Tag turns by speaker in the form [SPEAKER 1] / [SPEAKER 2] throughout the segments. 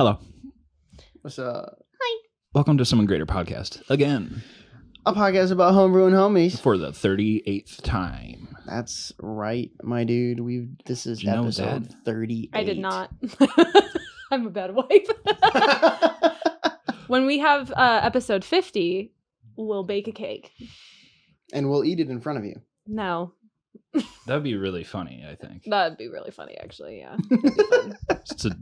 [SPEAKER 1] Hello.
[SPEAKER 2] What's up?
[SPEAKER 3] Hi.
[SPEAKER 1] Welcome to Summon Greater Podcast again.
[SPEAKER 2] A podcast about homebrew and homies.
[SPEAKER 1] For the 38th time.
[SPEAKER 2] That's right, my dude. This is episode 38.
[SPEAKER 3] I did not. I'm a bad wife. When we have episode 50, we'll bake a cake.
[SPEAKER 2] And we'll eat it in front of you.
[SPEAKER 3] No.
[SPEAKER 1] That'd be really funny, I think.
[SPEAKER 3] That'd be really funny, actually, yeah. That'd be fun.
[SPEAKER 1] To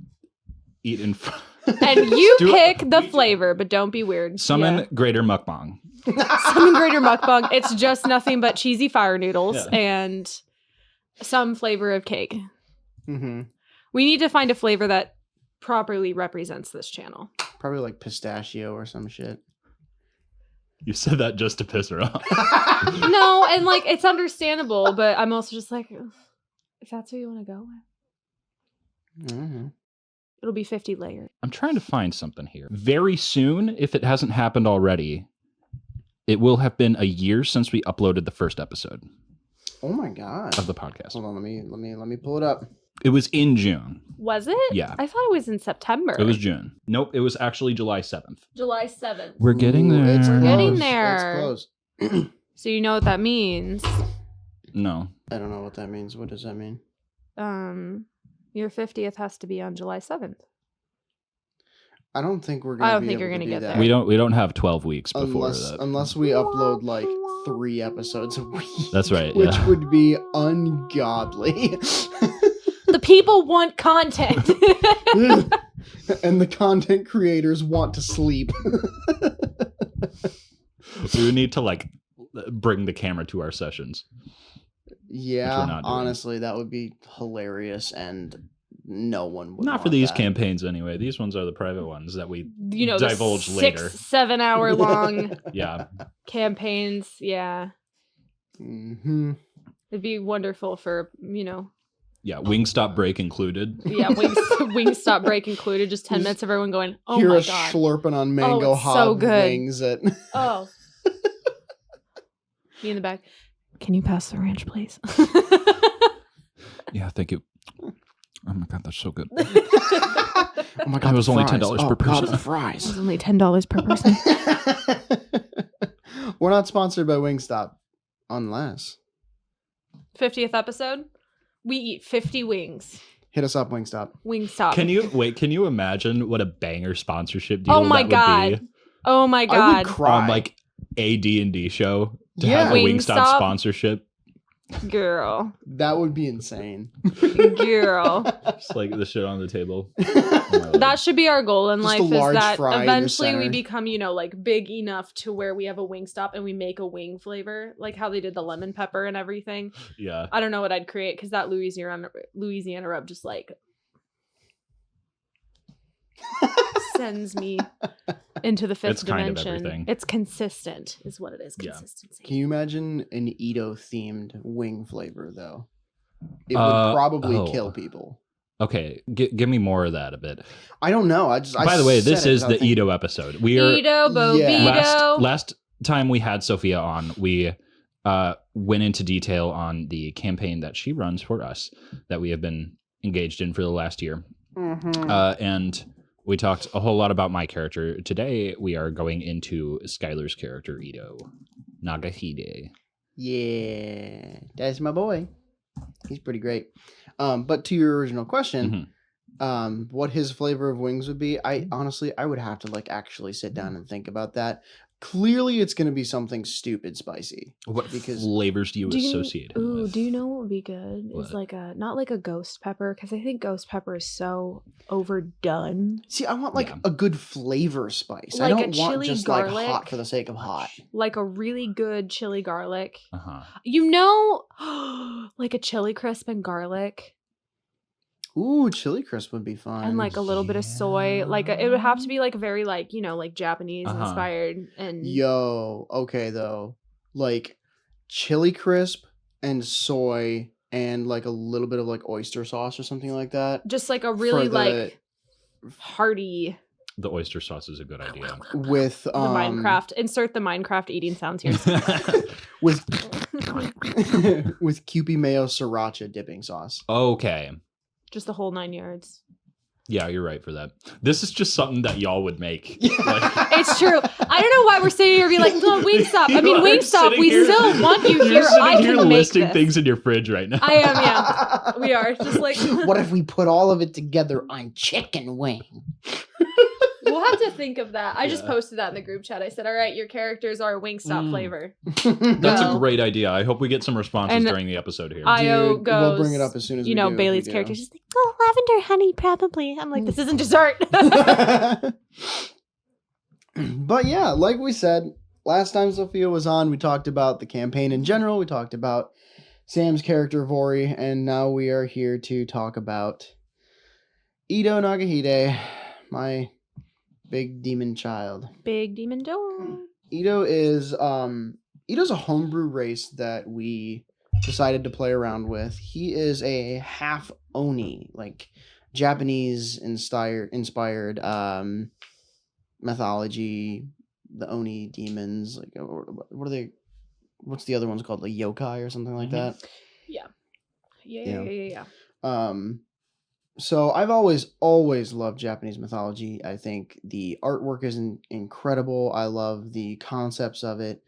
[SPEAKER 1] eat in front.
[SPEAKER 3] And you pick the flavor, but don't be weird.
[SPEAKER 1] Summon Greater Mukbang.
[SPEAKER 3] Summon Greater Mukbang. It's just nothing but cheesy fire noodles and some flavor of cake.
[SPEAKER 2] Mm-hmm.
[SPEAKER 3] We need to find a flavor that properly represents this channel.
[SPEAKER 2] Probably like pistachio or some shit.
[SPEAKER 1] You said that just to piss her off.
[SPEAKER 3] No, and like it's understandable, but I'm also just like, if that's what you want to go with,
[SPEAKER 2] Mm-hmm.
[SPEAKER 3] it'll be 50 layers.
[SPEAKER 1] I'm trying to find something here. Very soon, if it hasn't happened already, it will have been a year since we uploaded the first episode.
[SPEAKER 2] Oh my god.
[SPEAKER 1] Of the podcast.
[SPEAKER 2] Hold on, let me pull it up.
[SPEAKER 1] It was in June.
[SPEAKER 3] Was it?
[SPEAKER 1] Yeah.
[SPEAKER 3] I thought it was in September.
[SPEAKER 1] It was June. Nope, it was actually July 7th.
[SPEAKER 3] July 7th.
[SPEAKER 1] We're getting there.
[SPEAKER 2] It's
[SPEAKER 3] We're
[SPEAKER 2] close.
[SPEAKER 3] getting there.
[SPEAKER 2] It's close.
[SPEAKER 3] So you know what that means.
[SPEAKER 1] No.
[SPEAKER 2] I don't know what that means. What does that mean?
[SPEAKER 3] Your 50th has to be on July 7th.
[SPEAKER 2] I don't think we're gonna.
[SPEAKER 3] I don't think you're gonna get
[SPEAKER 2] that.
[SPEAKER 3] there.
[SPEAKER 1] We don't have 12 weeks before
[SPEAKER 2] unless we upload like 3 episodes a week.
[SPEAKER 1] That's right.
[SPEAKER 2] Which would be ungodly.
[SPEAKER 3] The people want content.
[SPEAKER 2] And the content creators want to sleep.
[SPEAKER 1] We would need to like bring the camera to our sessions.
[SPEAKER 2] Yeah, honestly, that would be hilarious, and no one would.
[SPEAKER 1] Not for these campaigns anyway. These ones are the private ones that we divulge
[SPEAKER 3] the
[SPEAKER 1] later.
[SPEAKER 3] 6-7 hour long
[SPEAKER 1] Yeah.
[SPEAKER 3] campaigns. Yeah.
[SPEAKER 2] Mm-hmm.
[SPEAKER 3] It'd be wonderful for,
[SPEAKER 1] Yeah, Wingstop break included.
[SPEAKER 3] Yeah, Wingstop break included. Just 10 minutes of everyone going, oh
[SPEAKER 2] Hear
[SPEAKER 3] my
[SPEAKER 2] us
[SPEAKER 3] God.
[SPEAKER 2] slurping on mango
[SPEAKER 3] it's
[SPEAKER 2] hot
[SPEAKER 3] so good.
[SPEAKER 2] wings.
[SPEAKER 3] Oh. Me in the back. Can you pass the ranch, please?
[SPEAKER 1] Yeah, thank you. Oh my God, that's so good.
[SPEAKER 2] Oh my God,
[SPEAKER 1] it was
[SPEAKER 2] the
[SPEAKER 1] only
[SPEAKER 2] fries.
[SPEAKER 1] $10 per person.
[SPEAKER 2] God, the fries.
[SPEAKER 3] It's only $10 per person.
[SPEAKER 2] We're not sponsored by Wingstop, unless
[SPEAKER 3] 50th episode. We eat 50 wings.
[SPEAKER 2] hit us up, Wingstop.
[SPEAKER 3] Wingstop.
[SPEAKER 1] Can you imagine what a banger sponsorship deal
[SPEAKER 3] Oh my
[SPEAKER 1] that
[SPEAKER 3] God.
[SPEAKER 1] would be?
[SPEAKER 3] Oh my
[SPEAKER 2] I
[SPEAKER 3] God.
[SPEAKER 2] would cry.
[SPEAKER 1] On like a D&D show to
[SPEAKER 2] Yeah.
[SPEAKER 1] have a Wingstop
[SPEAKER 3] Wingstop.
[SPEAKER 1] sponsorship.
[SPEAKER 3] Girl.
[SPEAKER 2] That would be insane.
[SPEAKER 3] Girl.
[SPEAKER 1] Just like the shit on the table. Oh my Lord.
[SPEAKER 3] That should be our goal in
[SPEAKER 2] Just a
[SPEAKER 3] life, is
[SPEAKER 2] large
[SPEAKER 3] that
[SPEAKER 2] fry in the
[SPEAKER 3] eventually we
[SPEAKER 2] center.
[SPEAKER 3] become, like big enough to where we have a Wingstop and we make a wing flavor, like how they did the lemon pepper and everything.
[SPEAKER 1] Yeah.
[SPEAKER 3] I don't know what I'd create, because that Louisiana rub just like sends me into the fifth
[SPEAKER 1] It's kind of
[SPEAKER 3] dimension.
[SPEAKER 1] everything.
[SPEAKER 3] It's consistent, is what it is.
[SPEAKER 1] Yeah.
[SPEAKER 3] Consistency.
[SPEAKER 2] Can you imagine an Ido themed wing flavor though? It would probably kill people.
[SPEAKER 1] Okay, give me more of that a bit.
[SPEAKER 2] I don't know.
[SPEAKER 1] By the way, this is the Ido episode. We are
[SPEAKER 3] Ido, Bobito.
[SPEAKER 1] last time we had Sophia on, we went into detail on the campaign that she runs for us that we have been engaged in for the last year.
[SPEAKER 2] Mm-hmm.
[SPEAKER 1] And we talked a whole lot about my character. Today, we are going into Skyler's character, Ido Nagahide.
[SPEAKER 2] Yeah, that's my boy. He's pretty great. But to your original question, what his flavor of wings would be, I would have to actually sit down and think about that. Clearly, it's going to be something stupid spicy.
[SPEAKER 1] What flavors do you associate him with?
[SPEAKER 3] Do you know what would be good?
[SPEAKER 1] What?
[SPEAKER 3] Is not like a ghost pepper, because I think ghost pepper is so overdone.
[SPEAKER 2] See, I want a good flavor spice.
[SPEAKER 3] Like
[SPEAKER 2] I
[SPEAKER 3] a
[SPEAKER 2] don't want
[SPEAKER 3] chili
[SPEAKER 2] just
[SPEAKER 3] garlic.
[SPEAKER 2] hot for the sake of hot.
[SPEAKER 3] Like a really good chili garlic.
[SPEAKER 1] Uh-huh.
[SPEAKER 3] Like a chili crisp and garlic.
[SPEAKER 2] Ooh, chili crisp would be fun.
[SPEAKER 3] And a little bit of soy. It would have to be very Japanese inspired. And
[SPEAKER 2] Yo, okay though. Chili crisp and soy and a little bit of oyster sauce or something like that.
[SPEAKER 3] just a really hearty
[SPEAKER 2] The
[SPEAKER 1] oyster sauce is a good idea.
[SPEAKER 2] With
[SPEAKER 3] the Minecraft. Insert the Minecraft eating sounds here.
[SPEAKER 2] with Kewpie mayo sriracha dipping sauce.
[SPEAKER 1] Okay.
[SPEAKER 3] Just the whole 9 yards.
[SPEAKER 1] Yeah, you're right for that. This is just something that y'all would make. Like,
[SPEAKER 3] It's true.
[SPEAKER 1] this is just something that y'all would make. Like,
[SPEAKER 3] It's true. I don't know why we're sitting here being like, no, Wingstop. I mean,
[SPEAKER 1] You are
[SPEAKER 3] Wingstop,
[SPEAKER 1] sitting
[SPEAKER 3] we
[SPEAKER 1] here-
[SPEAKER 3] still want you
[SPEAKER 1] you're
[SPEAKER 3] here.
[SPEAKER 1] sitting
[SPEAKER 3] I
[SPEAKER 1] here
[SPEAKER 3] can make
[SPEAKER 1] listing
[SPEAKER 3] this.
[SPEAKER 1] things in your fridge right now.
[SPEAKER 3] I am, yeah. We are. Just like,
[SPEAKER 2] What if we put all of it together on chicken wing?
[SPEAKER 3] we'll have to think of that. I just
[SPEAKER 1] Yeah.
[SPEAKER 3] posted that in the group chat. I said, all right, your characters are Wingstop flavor.
[SPEAKER 1] That's
[SPEAKER 3] No.
[SPEAKER 1] a great idea. I hope we get some responses
[SPEAKER 3] And
[SPEAKER 1] during the episode here.
[SPEAKER 3] Io
[SPEAKER 2] Dude,
[SPEAKER 3] goes,
[SPEAKER 2] we'll bring it up as soon as
[SPEAKER 3] you
[SPEAKER 2] we
[SPEAKER 3] know,
[SPEAKER 2] do, if
[SPEAKER 3] Bailey's
[SPEAKER 2] we do.
[SPEAKER 3] character. She's like, oh, lavender honey, probably. I'm like, this isn't dessert.
[SPEAKER 2] But yeah, like we said, last time Sophia was on, we talked about the campaign in general. We talked about Sam's character, Vori, and now we are here to talk about Ido Nagahide, my big demon child.
[SPEAKER 3] Big demon door.
[SPEAKER 2] Ido is Ido's a homebrew race that we decided to play around with. He is a half Oni, like Japanese inspired mythology, the Oni demons, like what are they? What's the other one's called? Like yokai or something like that.
[SPEAKER 3] Yeah.
[SPEAKER 2] So I've always loved Japanese mythology. I think the artwork is incredible. I love the concepts of it.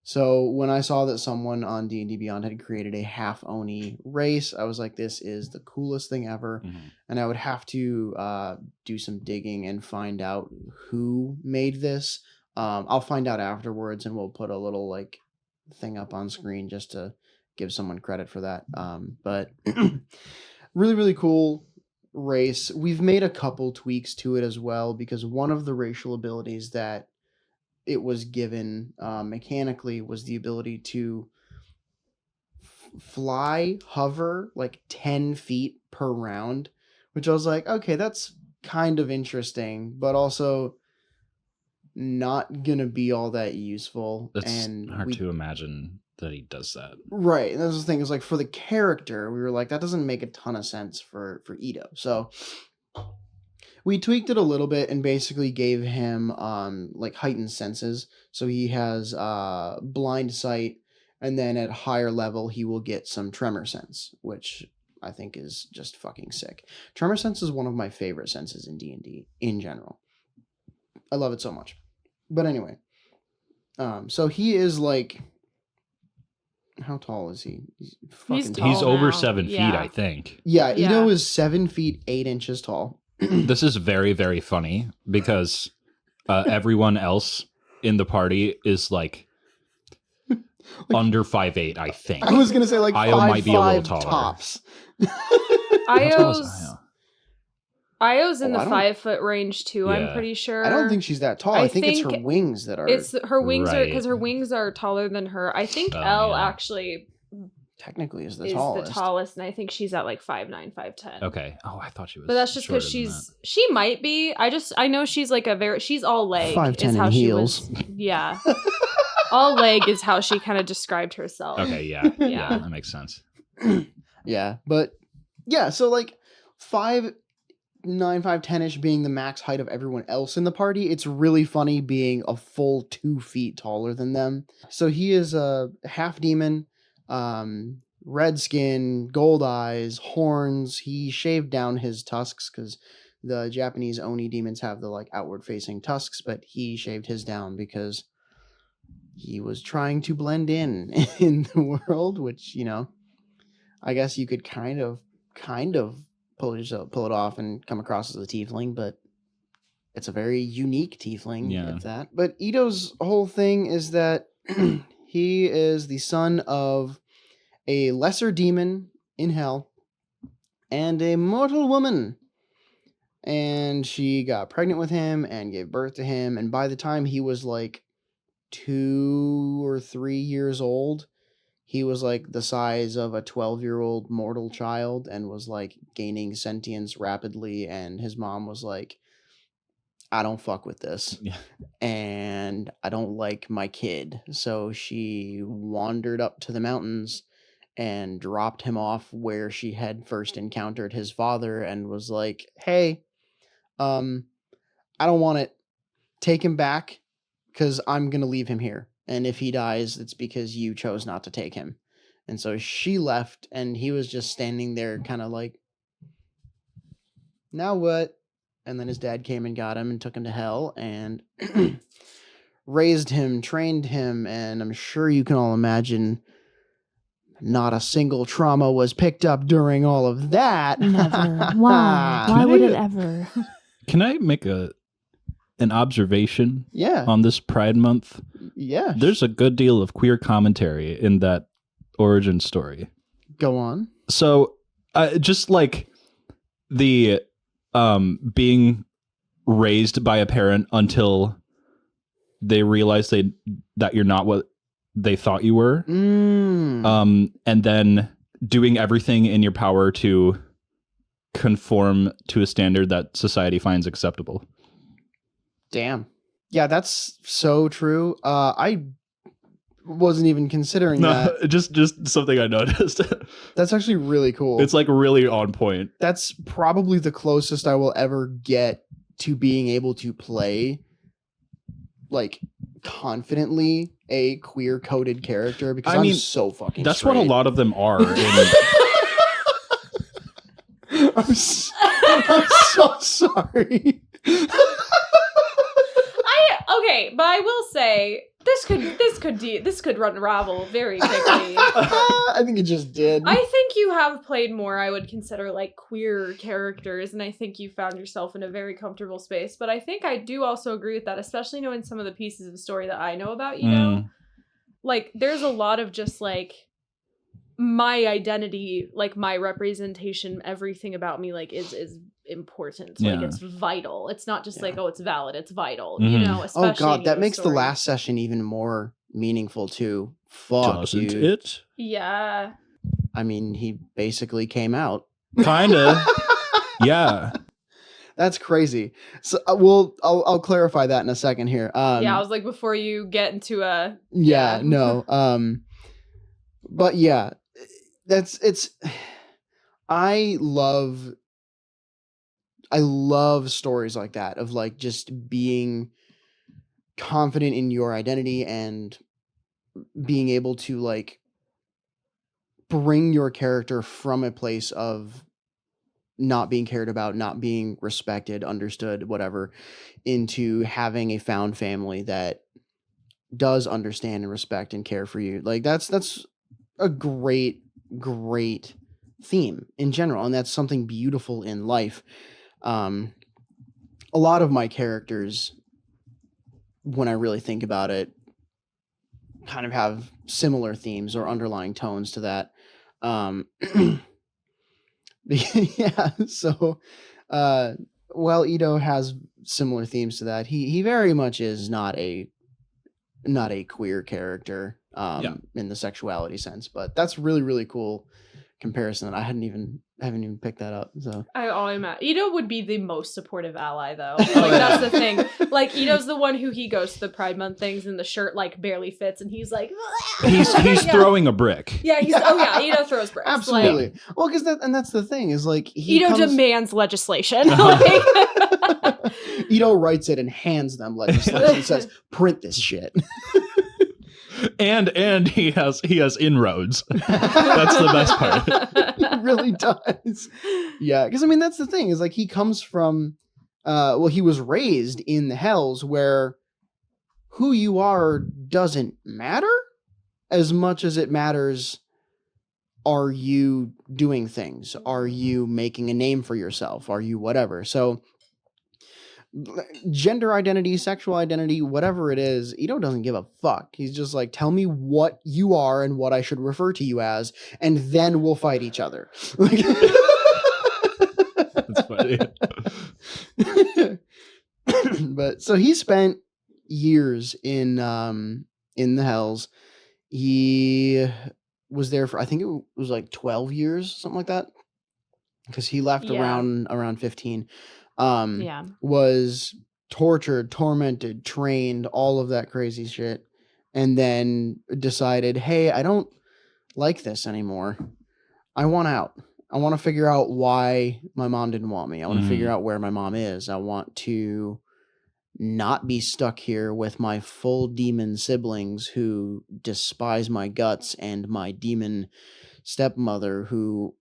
[SPEAKER 2] So when I saw that someone on D&D Beyond had created a half Oni race, I was like, this is the coolest thing ever.
[SPEAKER 1] Mhm.
[SPEAKER 2] And I would have to do some digging and find out who made this. I'll find out afterwards, and we'll put a little like thing up on screen just to give someone credit for that. But really, really cool race. We've made a couple tweaks to it as well, because one of the racial abilities that it was given mechanically was the ability to hover like 10 feet per round, which I was like, okay, that's kind of interesting, but also not gonna be all that useful.
[SPEAKER 1] It's
[SPEAKER 2] and
[SPEAKER 1] hard to imagine that he does that.
[SPEAKER 2] Right, and that's the thing, is like for the character, we were like, that doesn't make a ton of sense for Ido. So we tweaked it a little bit and basically gave him like heightened senses. So he has blind sight, and then at higher level he will get some tremor sense, which I think is just fucking sick. Tremor sense is one of my favorite senses in D&D in general. I love it so much. But anyway, so he is like, how tall is he? He's fucking
[SPEAKER 3] tall.
[SPEAKER 1] He's over
[SPEAKER 3] now.
[SPEAKER 1] 7 feet,
[SPEAKER 3] Yeah.
[SPEAKER 1] I think.
[SPEAKER 2] Yeah,
[SPEAKER 3] Yeah.
[SPEAKER 2] Ido is 7 feet 8 inches tall.
[SPEAKER 1] This is very, very funny because everyone else in the party is like under 5'8", I think.
[SPEAKER 2] I was gonna say like
[SPEAKER 1] Io might be a little
[SPEAKER 2] 5'5"
[SPEAKER 1] taller.
[SPEAKER 2] tops.
[SPEAKER 1] How tall is
[SPEAKER 3] Io's in
[SPEAKER 2] Oh,
[SPEAKER 3] the
[SPEAKER 2] I don't-
[SPEAKER 3] 5 foot range too. I'm
[SPEAKER 1] Yeah.
[SPEAKER 3] pretty sure.
[SPEAKER 2] I don't think she's that tall. I think it's her
[SPEAKER 3] think
[SPEAKER 2] wings that are.
[SPEAKER 3] it's her wings are,
[SPEAKER 1] Right.
[SPEAKER 3] because her wings are taller than her. I think
[SPEAKER 1] Oh,
[SPEAKER 3] Elle
[SPEAKER 1] yeah.
[SPEAKER 3] actually
[SPEAKER 2] technically is the
[SPEAKER 3] is
[SPEAKER 2] tallest.
[SPEAKER 3] the tallest, and I think she's at like 5'9", 5'10".
[SPEAKER 1] Okay. Oh, I thought she was.
[SPEAKER 3] But that's just because
[SPEAKER 1] shorter than
[SPEAKER 3] she might be. I know she's like she's all leg.
[SPEAKER 2] 5'10"
[SPEAKER 3] is how
[SPEAKER 2] in
[SPEAKER 3] she
[SPEAKER 2] heels.
[SPEAKER 3] was. Yeah. All leg is how she kind of described herself.
[SPEAKER 1] that. Okay. Yeah.
[SPEAKER 3] Yeah.
[SPEAKER 1] Yeah. That makes sense.
[SPEAKER 2] Yeah, but yeah, so like 5'9", 5'10" being the max height of everyone else in the party. It's really funny being a full 2 feet taller than them. So he is a half demon, red skin, gold eyes, horns. He shaved down his tusks because the Japanese Oni demons have the like outward facing tusks, but he shaved his down because he was trying to blend in the world, which, you know, I guess you could kind of pull it off and come across as a tiefling, but it's a very unique tiefling
[SPEAKER 1] Yeah.
[SPEAKER 2] at that. But Ido's whole thing is that he is the son of a lesser demon in hell and a mortal woman. And she got pregnant with him and gave birth to him. And by the time he was like 2 or 3 years old, he was like the size of a 12-year-old mortal child and was like gaining sentience rapidly. And his mom was like, I don't fuck with this.
[SPEAKER 1] Yeah.
[SPEAKER 2] And I don't like my kid. So she wandered up to the mountains and dropped him off where she had first encountered his father and was like, hey, I don't want it. Take him back because I'm going to leave him here. And if he dies, it's because you chose not to take him. And so she left, and he was just standing there kind of like, now what? and then his dad came and got him and took him to hell and raised him, trained him, and I'm sure you can all imagine not a single trauma was picked up during all of that.
[SPEAKER 3] Never. Why? Why would it ever?
[SPEAKER 1] Can I make an observation
[SPEAKER 2] Yeah.
[SPEAKER 1] on this Pride Month?
[SPEAKER 2] Yeah.
[SPEAKER 1] There's a good deal of queer commentary in that origin story.
[SPEAKER 2] Go on.
[SPEAKER 1] So, just like the being raised by a parent until they realize that you're not what they thought you were, and then doing everything in your power to conform to a standard that society finds acceptable.
[SPEAKER 2] Damn. Yeah, that's so true. I wasn't even considering that.
[SPEAKER 1] just something I noticed.
[SPEAKER 2] That's actually really cool.
[SPEAKER 1] It's like really on point.
[SPEAKER 2] That's probably the closest I will ever get to being able to play like confidently a queer coded character because I'm so fucking
[SPEAKER 1] that's
[SPEAKER 2] straight.
[SPEAKER 1] what a lot of them are.
[SPEAKER 2] I'm so sorry.
[SPEAKER 3] Okay, but I will say this could unravel very quickly.
[SPEAKER 2] I think it just did.
[SPEAKER 3] I think you have played more I would consider like queer characters, and I think you found yourself in a very comfortable space. But I think I do also agree with that, especially knowing some of the pieces of the story that I know about Ido. Like, there's a lot of just like my identity, like my representation, everything about me, like is important. Like it's vital. It's not just like, oh, it's valid. It's vital. You know. Especially
[SPEAKER 2] oh god, that
[SPEAKER 3] Ido's
[SPEAKER 2] makes
[SPEAKER 3] story.
[SPEAKER 2] the last session even more meaningful too. Fuck,
[SPEAKER 1] Doesn't
[SPEAKER 2] dude.
[SPEAKER 1] it?
[SPEAKER 3] Yeah.
[SPEAKER 2] I mean, he basically came out.
[SPEAKER 1] Kinda. Yeah.
[SPEAKER 2] That's crazy. So I'll clarify that in a second here.
[SPEAKER 3] Yeah, I was like, before you get into a
[SPEAKER 2] no. But yeah, I love stories like that of like just being confident in your identity and being able to like bring your character from a place of not being cared about, not being respected, understood, whatever, into having a found family that does understand and respect and care for you. Like that's a great theme in general, and that's something beautiful in life. A lot of my characters, when I really think about it, kind of have similar themes or underlying tones to that. Yeah, so while Ido has similar themes to that, he very much is not a queer character in the sexuality sense, but that's really, really cool comparison. I haven't even picked that up. So
[SPEAKER 3] I'm at. Ido would be the most supportive ally, though. Like that's the thing. Like Ido's the one who he goes to the Pride Month things, and the shirt like barely fits, and he's like,
[SPEAKER 1] he's throwing a brick.
[SPEAKER 3] Yeah, Ido throws bricks.
[SPEAKER 2] Absolutely.
[SPEAKER 3] Like,
[SPEAKER 2] well, because that's the thing is like
[SPEAKER 3] Ido demands legislation.
[SPEAKER 2] Ido writes it and hands them legislation and says, "Print this shit."
[SPEAKER 1] And he has inroads. That's the best part.
[SPEAKER 2] He really does. Yeah, because I mean that's the thing is like he comes from he was raised in the hells where who you are doesn't matter as much as it matters, are you doing things? Are you making a name for yourself? Are you whatever? So gender identity, sexual identity, whatever it is, Ido doesn't give a fuck. He's just like, tell me what you are and what I should refer to you as, and then we'll fight each other.
[SPEAKER 1] That's funny.
[SPEAKER 2] But so he spent years in the hells. He was there for, I think it was like 12 years, something like that, because he left around 15. Was tortured, tormented, trained, all of that crazy shit, and then decided, hey, I don't like this anymore. I want out. I want to figure out why my mom didn't want me. I want to figure out where my mom is. I want to not be stuck here with my full demon siblings who despise my guts and my demon stepmother who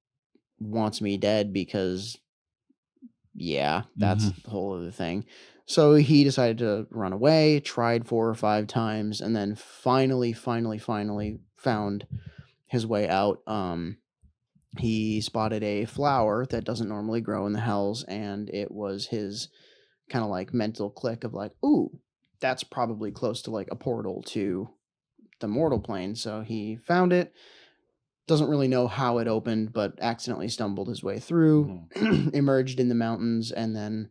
[SPEAKER 2] wants me dead because yeah, that's the whole other thing. So he decided to run away, tried 4 or 5 times, and then finally found his way out. He spotted a flower that doesn't normally grow in the Hells, and it was his kind of like mental click of like, ooh, that's probably close to like a portal to the mortal plane. So he found it. Doesn't really know how it opened, but accidentally stumbled his way through, emerged in the mountains, and then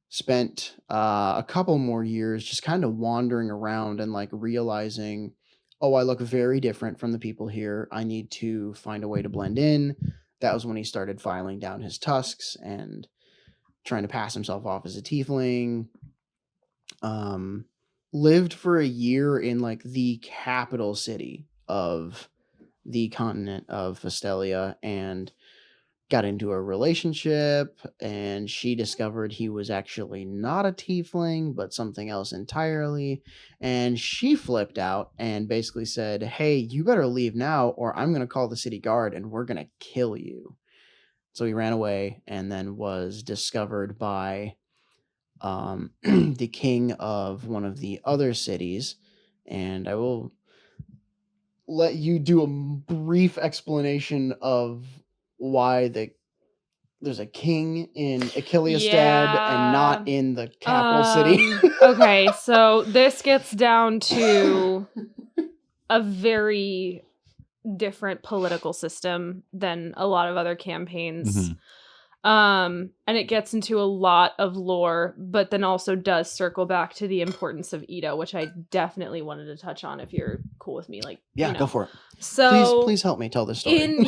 [SPEAKER 2] spent a couple more years just kind of wandering around and like realizing, oh, I look very different from the people here. I need to find a way to blend in. That was when he started filing down his tusks and trying to pass himself off as a tiefling. Lived for a year in like the capital city of the continent of Festelia and got into a relationship, and she discovered he was actually not a tiefling but something else entirely, and she flipped out and basically said, hey, you better leave now or I'm going to call the city guard and we're going to kill you. So he ran away and then was discovered by the king of one of the other cities, and I will let you do a brief explanation of why there's a king in Achilleostad and not in the capital city.
[SPEAKER 3] Okay, so this gets down to a very different political system than a lot of other campaigns. And it gets into a lot of lore, but then also does circle back to the importance of Ido, which I definitely wanted to touch on if you're cool with me. Like,
[SPEAKER 2] Yeah,
[SPEAKER 3] you know.
[SPEAKER 2] Go for it.
[SPEAKER 3] So
[SPEAKER 2] please help me tell this story.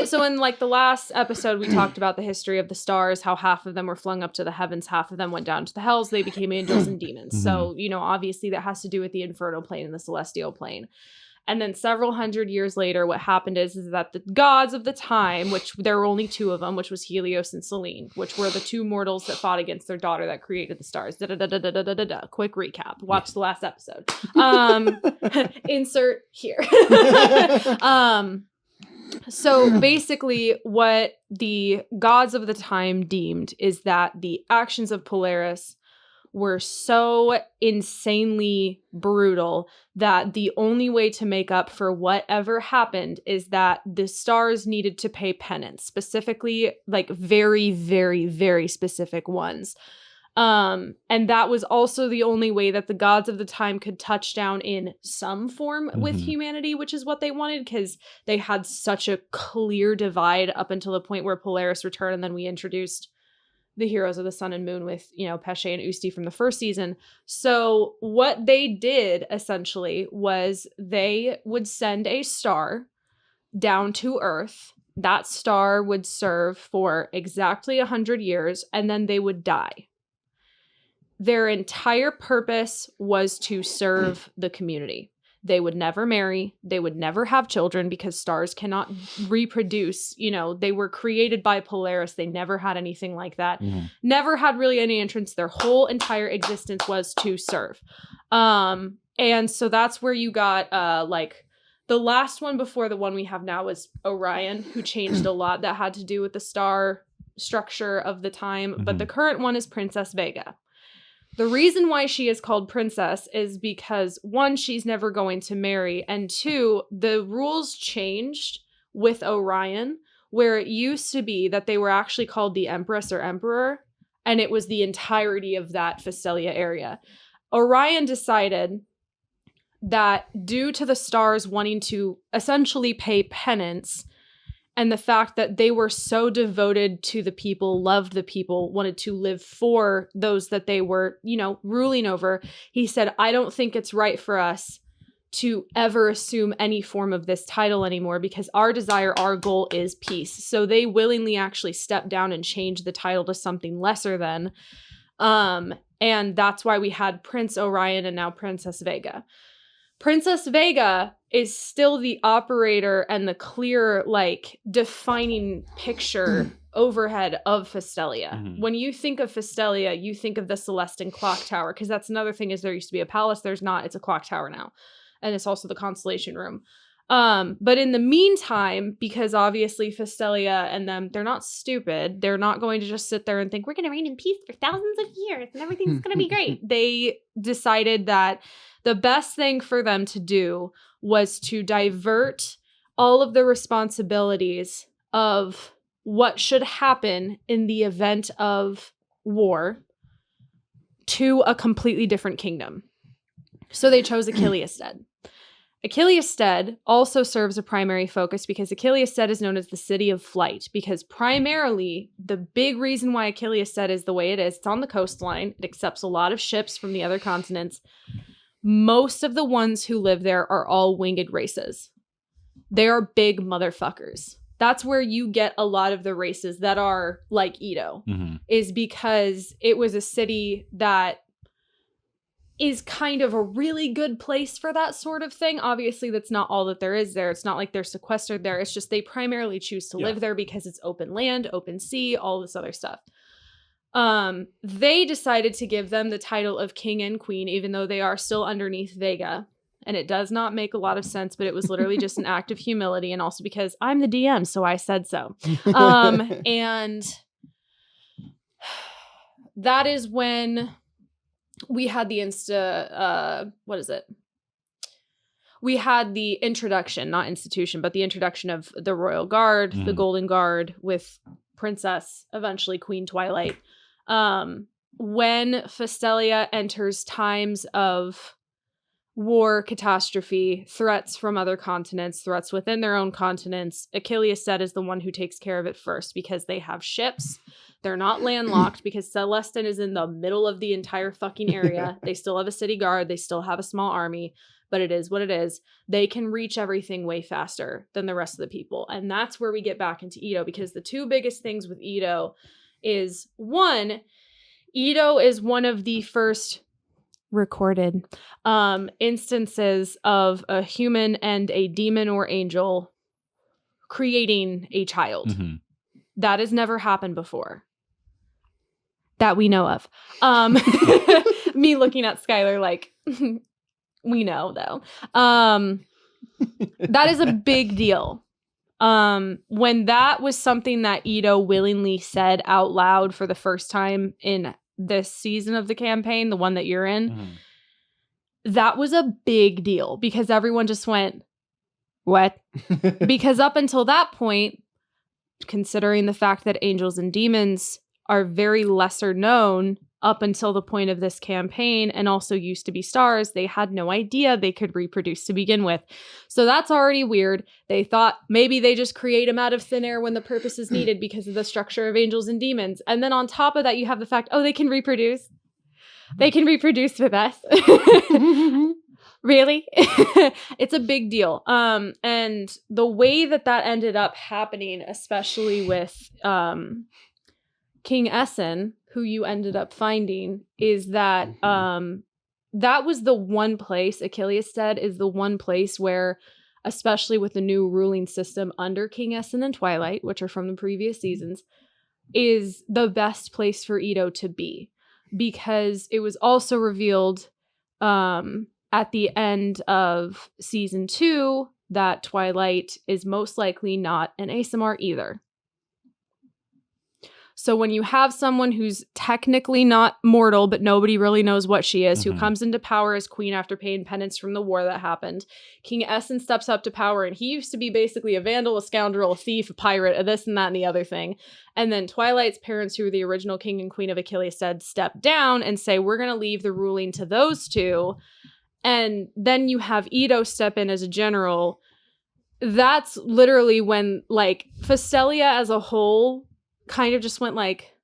[SPEAKER 3] So in like the last episode, we talked about the history of the stars, how half of them were flung up to the heavens, half of them went down to the hells. They became angels and demons. So, obviously that has to do with the infernal plane and the celestial plane. And then several hundred years later, what happened is that the gods of the time, which there were only 2 of them, which was Helios and Selene, which were the 2 mortals that fought against their daughter that created the stars. Quick recap. Watch the last episode. Insert here. So basically what the gods of the time deemed is that the actions of Polaris were so insanely brutal that the only way to make up for whatever happened is that the stars needed to pay penance, specifically like very, very, very specific ones. And that was also the only way that the gods of the time could touch down in some form with humanity, which is what they wanted, because they had such a clear divide up until the point where Polaris returned, and then we introduced the heroes of the sun and moon with, Pesce and Usti from the first season. So what they did essentially was they would send a star down to Earth. That star would serve for exactly 100 years, and then they would die. Their entire purpose was to serve the community. They would never marry. They would never have children because stars cannot reproduce. They were created by Polaris. They never had anything like that. Never had really any entrance. Their whole entire existence was to serve. And so that's where you got the last one before the one we have now was Orion, who changed a lot that had to do with the star structure of the time. But the current one is Princess Vega. The reason why she is called princess is because 1, she's never going to marry, and 2, the rules changed with Orion, where it used to be that they were actually called the Empress or Emperor, and it was the entirety of that Festelia area. Orion decided that due to the stars wanting to essentially pay penance, and the fact that they were so devoted to the people, loved the people, wanted to live for those that they were, ruling over, he said, I don't think it's right for us to ever assume any form of this title anymore because our desire, our goal is peace. So they willingly actually stepped down and changed the title to something lesser than. And that's why we had Prince Orion and now Princess Vega. Princess Vega is still the operator and the clear, defining picture overhead of Festelia. When you think of Festelia, you think of the Celestine Clock Tower, because that's another thing is there used to be a palace. There's not. It's a clock tower now. And it's also the Constellation Room. But in the meantime, because obviously Festelia and them, they're not stupid. They're not going to just sit there and think we're going to reign in peace for thousands of years and everything's going to be great. They decided that the best thing for them to do was to divert all of the responsibilities of what should happen in the event of war to a completely different kingdom. So they chose Achillesstead. Achillesstead also serves a primary focus because Achillesstead is known as the city of flight, because primarily the big reason why Achillesstead is the way it is, it's on the coastline. It accepts a lot of ships from the other continents. Most of the ones who live there are all winged races. They are big motherfuckers. That's where you get a lot of the races that are like Ido, is because it was a city that is kind of a really good place for that sort of thing. Obviously, that's not all that there is there. It's not like they're sequestered there. It's just they primarily choose to live there because it's open land, open sea, all this other stuff. They decided to give them the title of king and queen, even though they are still underneath Vega. And it does not make a lot of sense, but it was literally just an act of humility, and also because I'm the DM, so I said so. And that is when we had the we had the introduction, not institution, but the introduction of the Royal Guard, the Golden Guard, with Princess, eventually Queen Twilight. When Festelia enters times of war, catastrophe, threats from other continents, threats within their own continents, Achillesstead is the one who takes care of it first, because they have ships. They're not landlocked because Celestin is in the middle of the entire fucking area. They still have a city guard. They still have a small army, but it is what it is. They can reach everything way faster than the rest of the people. And that's where we get back into Ido, because the two biggest things with Ido is, one, Ido is one of the first recorded instances of a human and a demon or angel creating a child. That has never happened before that we know of. Me looking at Skyler like, we know though. That is a big deal. When that was something that Ido willingly said out loud for the first time in this season of the campaign, the one that you're in, that was a big deal, because everyone just went, what? Because up until that point, considering the fact that angels and demons are very lesser known up until the point of this campaign, and also used to be stars, they had no idea they could reproduce to begin with. So that's already weird. They thought maybe they just create them out of thin air when the purpose is needed because of the structure of angels and demons. And then on top of that, you have the fact, oh, they can reproduce. They can reproduce with us. Really? It's a big deal. And the way that ended up happening, especially with King Essen, who you ended up finding, is that that was the one place, Achillesstead is the one place where, especially with the new ruling system under King Essen and Twilight, which are from the previous seasons, is the best place for Ido to be. Because it was also revealed at the end of season 2 that Twilight is most likely not an ASMR either. So when you have someone who's technically not mortal, but nobody really knows what she is, who comes into power as queen after paying penance from the war that happened, King Essen steps up to power, and he used to be basically a vandal, a scoundrel, a thief, a pirate, a this and that and the other thing. And then Twilight's parents, who were the original king and queen of Achillesstead, step down and say, we're going to leave the ruling to those two. And then you have Ido step in as a general. That's literally when, like, Festelia as a whole kind of just went like,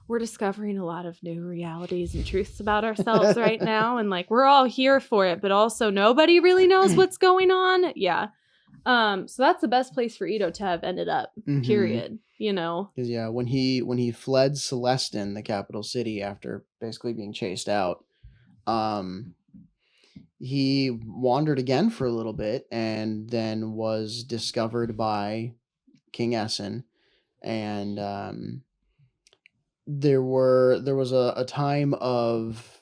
[SPEAKER 3] we're discovering a lot of new realities and truths about ourselves right now, and like we're all here for it, but also nobody really knows what's going on. So that's the best place for Ido to have ended up, period. You know,
[SPEAKER 2] because when he fled Celestin, the capital city, after basically being chased out, he wandered again for a little bit and then was discovered by King Essen. And there was a time of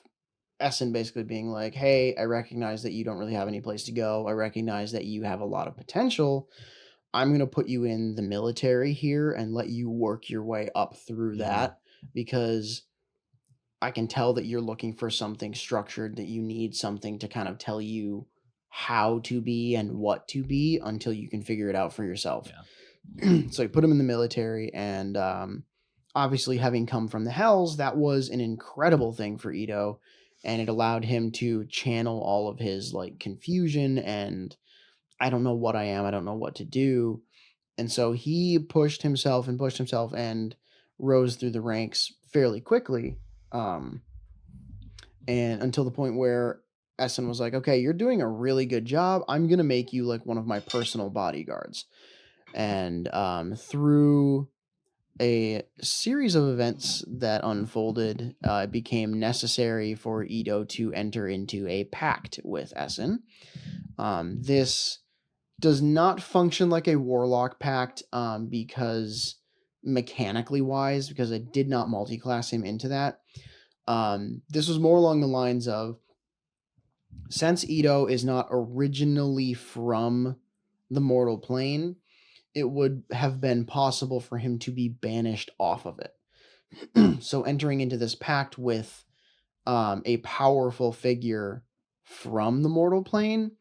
[SPEAKER 2] Essen basically being like, hey, I recognize that you don't really have any place to go. I recognize that you have a lot of potential. I'm going to put you in the military here and let you work your way up through that, because I can tell that you're looking for something structured, that you need something to kind of tell you how to be and what to be until you can figure it out for yourself. So I put him in the military, and obviously having come from the Hells, that was an incredible thing for Ido, and it allowed him to channel all of his like confusion and I don't know what I am, I don't know what to do. And so he pushed himself and rose through the ranks fairly quickly. And until the point where Essen was like, okay, you're doing a really good job. I'm going to make you like one of my personal bodyguards. And through a series of events that unfolded, it became necessary for Ido to enter into a pact with Essen. This does not function like a warlock pact because mechanically wise, because I did not multi-class him into that. This was more along the lines of, since Ido is not originally from the mortal plane, it would have been possible for him to be banished off of it. So entering into this pact with a powerful figure from the mortal plane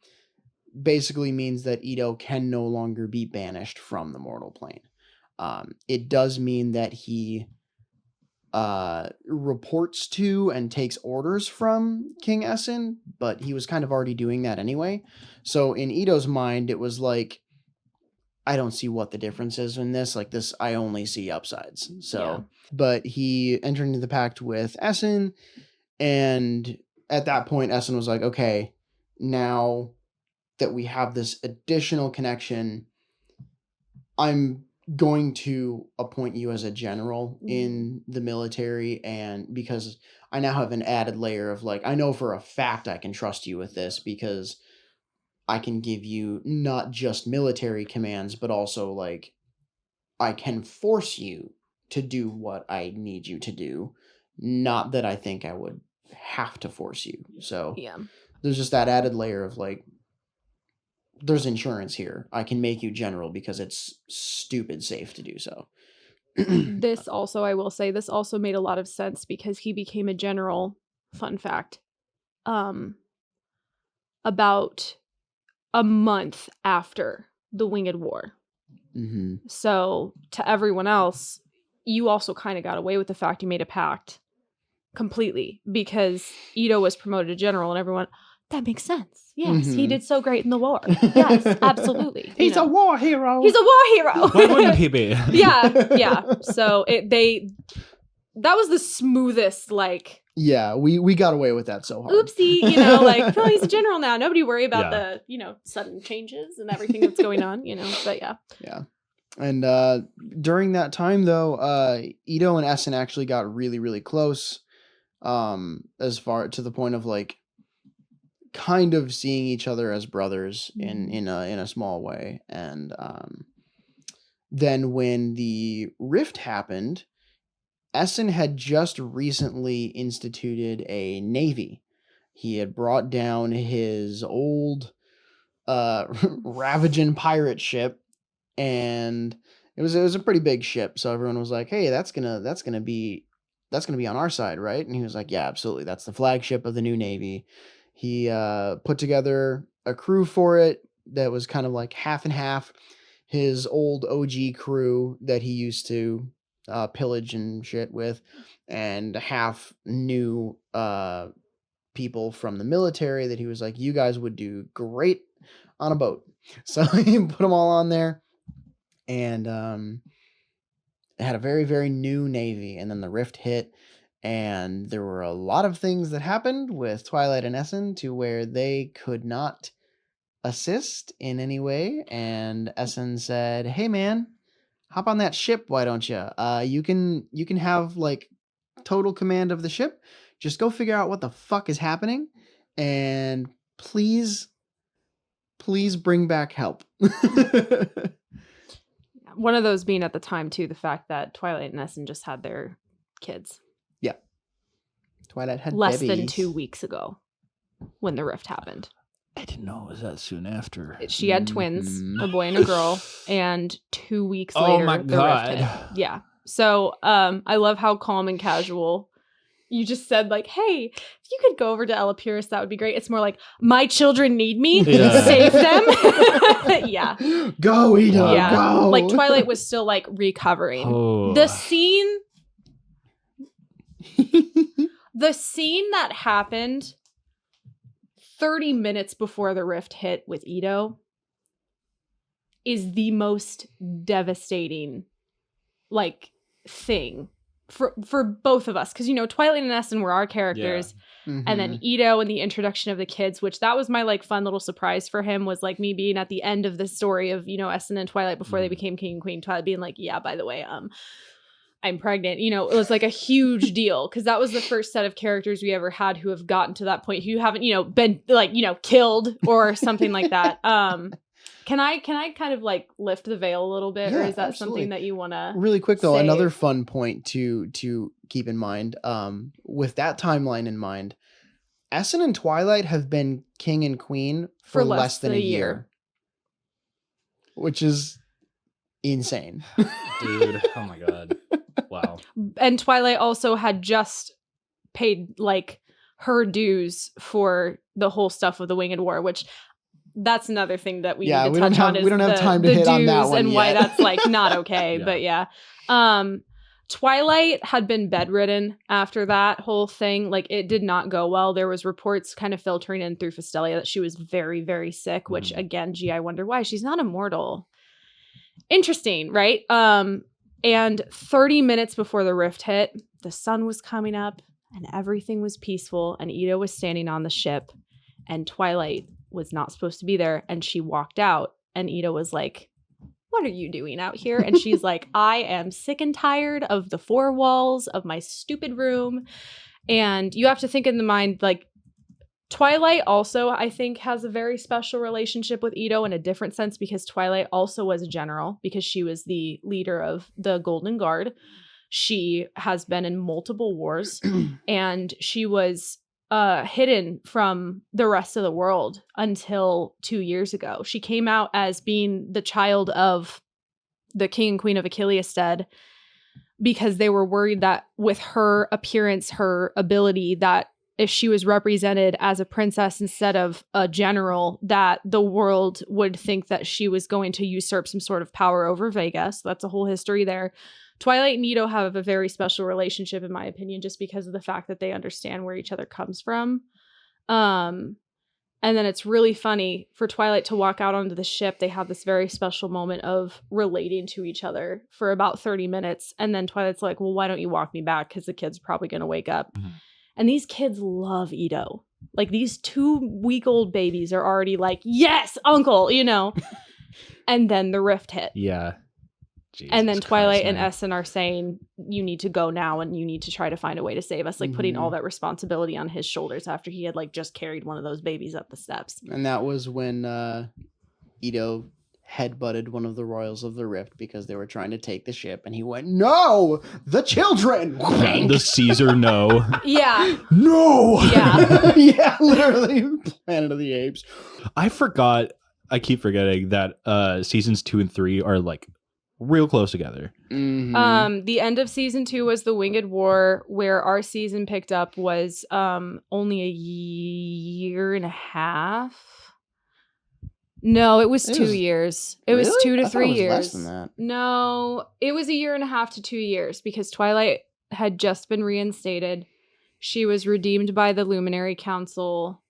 [SPEAKER 2] basically means that Ido can no longer be banished from the mortal plane. It does mean that he reports to and takes orders from King Essen, but he was kind of already doing that anyway. So in Ido's mind, it was like, I don't see what the difference is in this. Like this, I only see upsides. So, but he entered into the pact with Essen, and at that point, Essen was like, okay, now that we have this additional connection, I'm going to appoint you as a general in the military, and because I now have an added layer of like, I know for a fact I can trust you with this, because I can give you not just military commands, but also like I can force you to do what I need you to do. Not that I think I would have to force you. So there's just that added layer of like, there's insurance here. I can make you general because it's stupid safe to do so.
[SPEAKER 3] This also, I will say, this also made a lot of sense because he became a general, fun fact, about a month after the Winged War.
[SPEAKER 2] Mm-hmm.
[SPEAKER 3] So to everyone else, you also kind of got away with the fact you made a pact completely, because Ido was promoted to general and everyone, that makes sense. Yes, he did so great in the war. Yes, absolutely.
[SPEAKER 2] He's a war hero.
[SPEAKER 3] He's a war hero.
[SPEAKER 1] Why wouldn't he be?
[SPEAKER 3] Yeah. So that was the smoothest, like,
[SPEAKER 2] yeah, we got away with that so hard.
[SPEAKER 3] Oopsie, like, oh, he's a general now. Nobody worry about the, sudden changes and everything that's going on, but yeah.
[SPEAKER 2] Yeah. And during that time, though, Ido and Essen actually got really, really close, as far to the point of like kind of seeing each other as brothers in a small way. And then when the rift happened, Essen had just recently instituted a navy. He had brought down his old ravaging pirate ship, and it was a pretty big ship. So everyone was like, "Hey, that's gonna be on our side, right?" And he was like, "Yeah, absolutely. That's the flagship of the new navy." He put together a crew for it that was kind of like half and half. His old OG crew that he used to pillage and shit with, and half new people from the military that he was like, you guys would do great on a boat. So he put them all on there, and it had a very, very new navy. And then the rift hit, and there were a lot of things that happened with Twilight and Essen to where they could not assist in any way. And Essen said, hey man, hop on that ship, why don't you? You can have like total command of the ship. Just go figure out what the fuck is happening, and please bring back help.
[SPEAKER 3] One of those being at the time too the fact that Twilight and Essen just had their kids.
[SPEAKER 2] Yeah. Twilight had
[SPEAKER 3] less than
[SPEAKER 2] babies.
[SPEAKER 3] 2 weeks ago when the rift happened.
[SPEAKER 1] I didn't know it was that soon after.
[SPEAKER 3] She had twins, a boy and a girl, and 2 weeks
[SPEAKER 1] Oh
[SPEAKER 3] later,
[SPEAKER 1] my
[SPEAKER 3] the
[SPEAKER 1] God.
[SPEAKER 3] rift hit. Yeah. So I love how calm and casual you just said, like, hey, if you could go over to Ella Pierce, that would be great. It's more like, my children need me.
[SPEAKER 1] Yeah.
[SPEAKER 3] Save them. Yeah.
[SPEAKER 2] Go, Ido,
[SPEAKER 3] Yeah.
[SPEAKER 2] go.
[SPEAKER 3] Like, Twilight was still, like, recovering.
[SPEAKER 1] Oh.
[SPEAKER 3] The scene that happened 30 minutes before the rift hit with Ido is the most devastating, like, thing for both of us. Because, you know, Twilight and Essen were our characters.
[SPEAKER 2] Mhm.
[SPEAKER 3] And then Ido and the introduction of the kids, which that was my, like, fun little surprise for him, was, like, me being at the end of the story of, you know, Essen and Twilight before they became king and queen. Twilight being like, yeah, by the way, I'm pregnant. You know, it was like a huge deal because that was the first set of characters we ever had who have gotten to that point, who haven't, you know, been, like, you know, killed or something like that. Can I kind of, like, lift the veil a little bit, or
[SPEAKER 2] Yeah,
[SPEAKER 3] is that
[SPEAKER 2] absolutely.
[SPEAKER 3] something that you want to?
[SPEAKER 2] Really quick though,
[SPEAKER 3] say?
[SPEAKER 2] another fun point to keep in mind, with that timeline in mind, Essen and Twilight have been king and queen for less than a year, which is insane.
[SPEAKER 1] Dude, oh my God. Wow.
[SPEAKER 3] And Twilight also had just paid, like, her dues for the whole stuff of the Winged War, which that's another thing that we need to touch on.
[SPEAKER 2] We don't have time to hit on that one
[SPEAKER 3] and why
[SPEAKER 2] yet.
[SPEAKER 3] that's, like, not okay.
[SPEAKER 1] Yeah.
[SPEAKER 3] But yeah, Twilight had been bedridden after that whole thing. Like, it did not go well. There was reports kind of filtering in through Fostelia that she was very, very sick. Which again, gee, I wonder why she's not immortal. Interesting, right? And 30 minutes before the rift hit, the sun was coming up and everything was peaceful. And Ido was standing on the ship, and Twilight was not supposed to be there. And she walked out, and Ido was like, what are you doing out here? And she's like, I am sick and tired of the four walls of my stupid room. And you have to think in the mind, like, Twilight also, I think, has a very special relationship with Ido in a different sense, because Twilight also was a general, because she was the leader of the Golden Guard. She has been in multiple wars, and she was hidden from the rest of the world until 2 years ago. She came out as being the child of the king and queen of Achillesstead, because they were worried that with her appearance, her ability, that if she was represented as a princess instead of a general, that the world would think that she was going to usurp some sort of power over Vega. So that's a whole history there. Twilight and Ido have a very special relationship, in my opinion, just because of the fact that they understand where each other comes from. And then it's really funny for Twilight to walk out onto the ship. They have this very special moment of relating to each other for about 30 minutes. And then Twilight's like, well, why don't you walk me back? Because the kid's probably going to wake up. Mm-hmm. And these kids love Ido. Like, these 2-week-old babies are already like, yes, uncle, you know. And then the rift hit.
[SPEAKER 1] Yeah. Jesus
[SPEAKER 3] and then Twilight
[SPEAKER 1] Christ,
[SPEAKER 3] and
[SPEAKER 1] man.
[SPEAKER 3] Essen are saying, you need to go now and you need to try to find a way to save us. Like, putting all that responsibility on his shoulders after he had, like, just carried one of those babies up the steps.
[SPEAKER 2] And that was when Ido headbutted one of the royals of the rift because they were trying to take the ship, and he went, no, the children.
[SPEAKER 1] The Caesar no.
[SPEAKER 3] Yeah.
[SPEAKER 1] No.
[SPEAKER 3] Yeah.
[SPEAKER 2] Yeah, literally. Planet of the Apes.
[SPEAKER 1] I keep forgetting that seasons 2 and 3 are, like, real close together.
[SPEAKER 2] Mm-hmm.
[SPEAKER 3] The end of season 2 was the Winged War, where our season picked up was only a year and a half. No, it was 2 years. It was 2 to 3 years.
[SPEAKER 2] Less than that.
[SPEAKER 3] No, it was a year and a half to 2 years, because Twilight had just been reinstated. She was redeemed by the Luminary Council.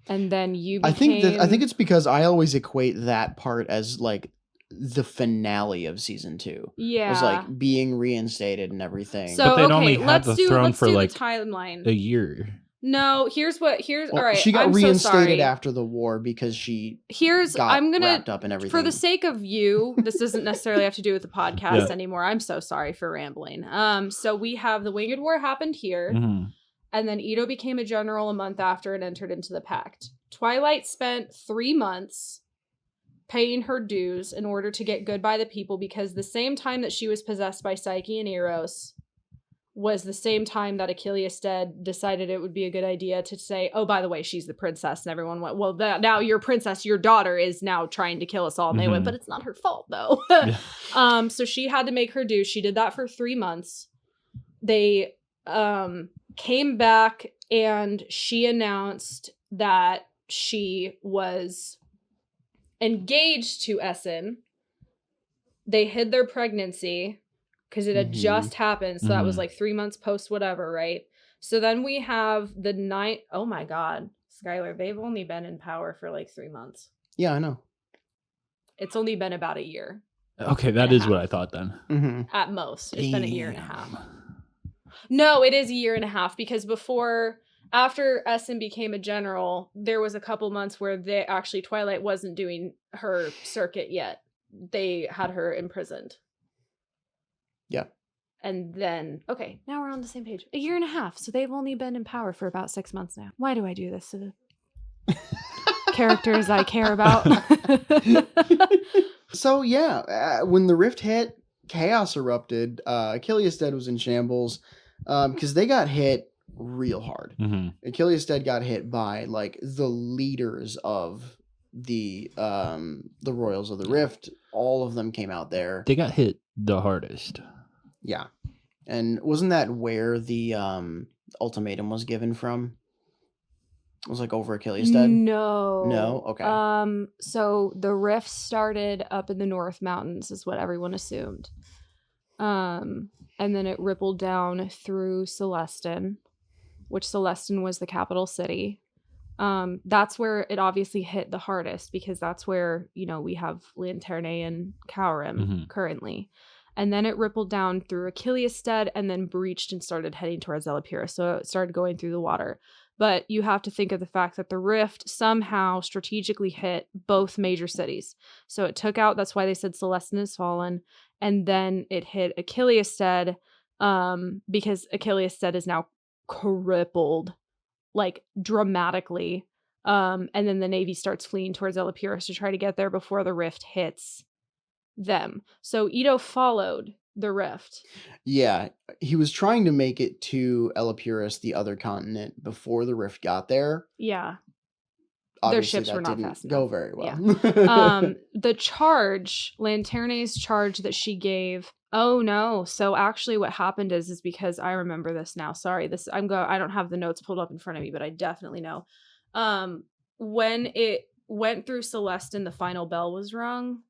[SPEAKER 3] And then you became...
[SPEAKER 2] I think it's because I always equate that part as, like, the finale of season 2.
[SPEAKER 3] Yeah.
[SPEAKER 2] It was like being reinstated and everything.
[SPEAKER 3] So,
[SPEAKER 1] but they'd
[SPEAKER 3] okay,
[SPEAKER 1] only had
[SPEAKER 3] let's
[SPEAKER 1] the
[SPEAKER 3] do
[SPEAKER 1] throne for,
[SPEAKER 3] the
[SPEAKER 1] like,
[SPEAKER 3] timeline.
[SPEAKER 1] a year.
[SPEAKER 3] No, here's
[SPEAKER 2] Well,
[SPEAKER 3] all right.
[SPEAKER 2] she got
[SPEAKER 3] I'm
[SPEAKER 2] reinstated
[SPEAKER 3] so sorry.
[SPEAKER 2] after the war because she got
[SPEAKER 3] I'm gonna,
[SPEAKER 2] wrapped up in everything.
[SPEAKER 3] for the sake of you, this doesn't necessarily have to do with the podcast anymore. I'm so sorry for rambling. So we have the Winged War happened here, and then Ido became a general a month after and entered into the pact. Twilight spent 3 months paying her dues in order to get good by the people, because the same time that she was possessed by Psyche and Eros was the same time that Achilles decided it would be a good idea to say, oh, by the way, she's the princess. And everyone went, well, now your princess, your daughter is now trying to kill us all. And they went, but it's not her fault, though.
[SPEAKER 1] Yeah.
[SPEAKER 3] So she had to make her due. She did that for 3 months. They came back and she announced that she was engaged to Essen. They hid their pregnancy because it had just happened. So that was like 3 months post whatever, right? So then we have the night. Oh my God, Skyler, they've only been in power for like 3 months.
[SPEAKER 2] Yeah, I know.
[SPEAKER 3] It's only been about a year.
[SPEAKER 1] Okay, that is what I thought then.
[SPEAKER 3] At most. It's been a year and a half. No, it is a year and a half because after Essen became a general, there was a couple months where Twilight wasn't doing her circuit yet. They had her imprisoned.
[SPEAKER 2] Yeah.
[SPEAKER 3] And then, okay, now we're on the same page. A year and a half. So they've only been in power for about 6 months now. Why do I do this to the characters I care about?
[SPEAKER 2] So, yeah, when the rift hit, chaos erupted. Achilles was in shambles because they got hit real hard. Achilles got hit by like the leaders of the Royals of the Rift. All of them came out there.
[SPEAKER 1] They got hit the hardest.
[SPEAKER 2] Yeah. And wasn't that where the ultimatum was given from? It was like over Achilles dead? No? Okay.
[SPEAKER 3] So the rift started up in the North Mountains is what everyone assumed. And then it rippled down through Celestin, which Celestin was the capital city. That's where it obviously hit the hardest because that's where, we have Lanterne and Kaurim currently. And then it rippled down through Achilles and then breached and started heading towards Elapira. So it started going through the water. But you have to think of the fact that the rift somehow strategically hit both major cities. So it took out, that's why they said Celestin has fallen. And then it hit Achilles because Achilles is now crippled, like dramatically. And then the Navy starts fleeing towards Elapira to try to get there before the rift hits them. So Ido followed the rift.
[SPEAKER 2] Yeah, he was trying to make it to Elapirus, the other continent, before the rift got there.
[SPEAKER 3] Yeah.
[SPEAKER 2] Obviously,
[SPEAKER 3] their ships were not fast enough.
[SPEAKER 2] Go very well.
[SPEAKER 3] Yeah. The charge, Lanterne's charge that she gave. Oh no! So actually, what happened is because I remember this now. Sorry, I don't have the notes pulled up in front of me, but I definitely know. When it went through Celestin, the final bell was rung.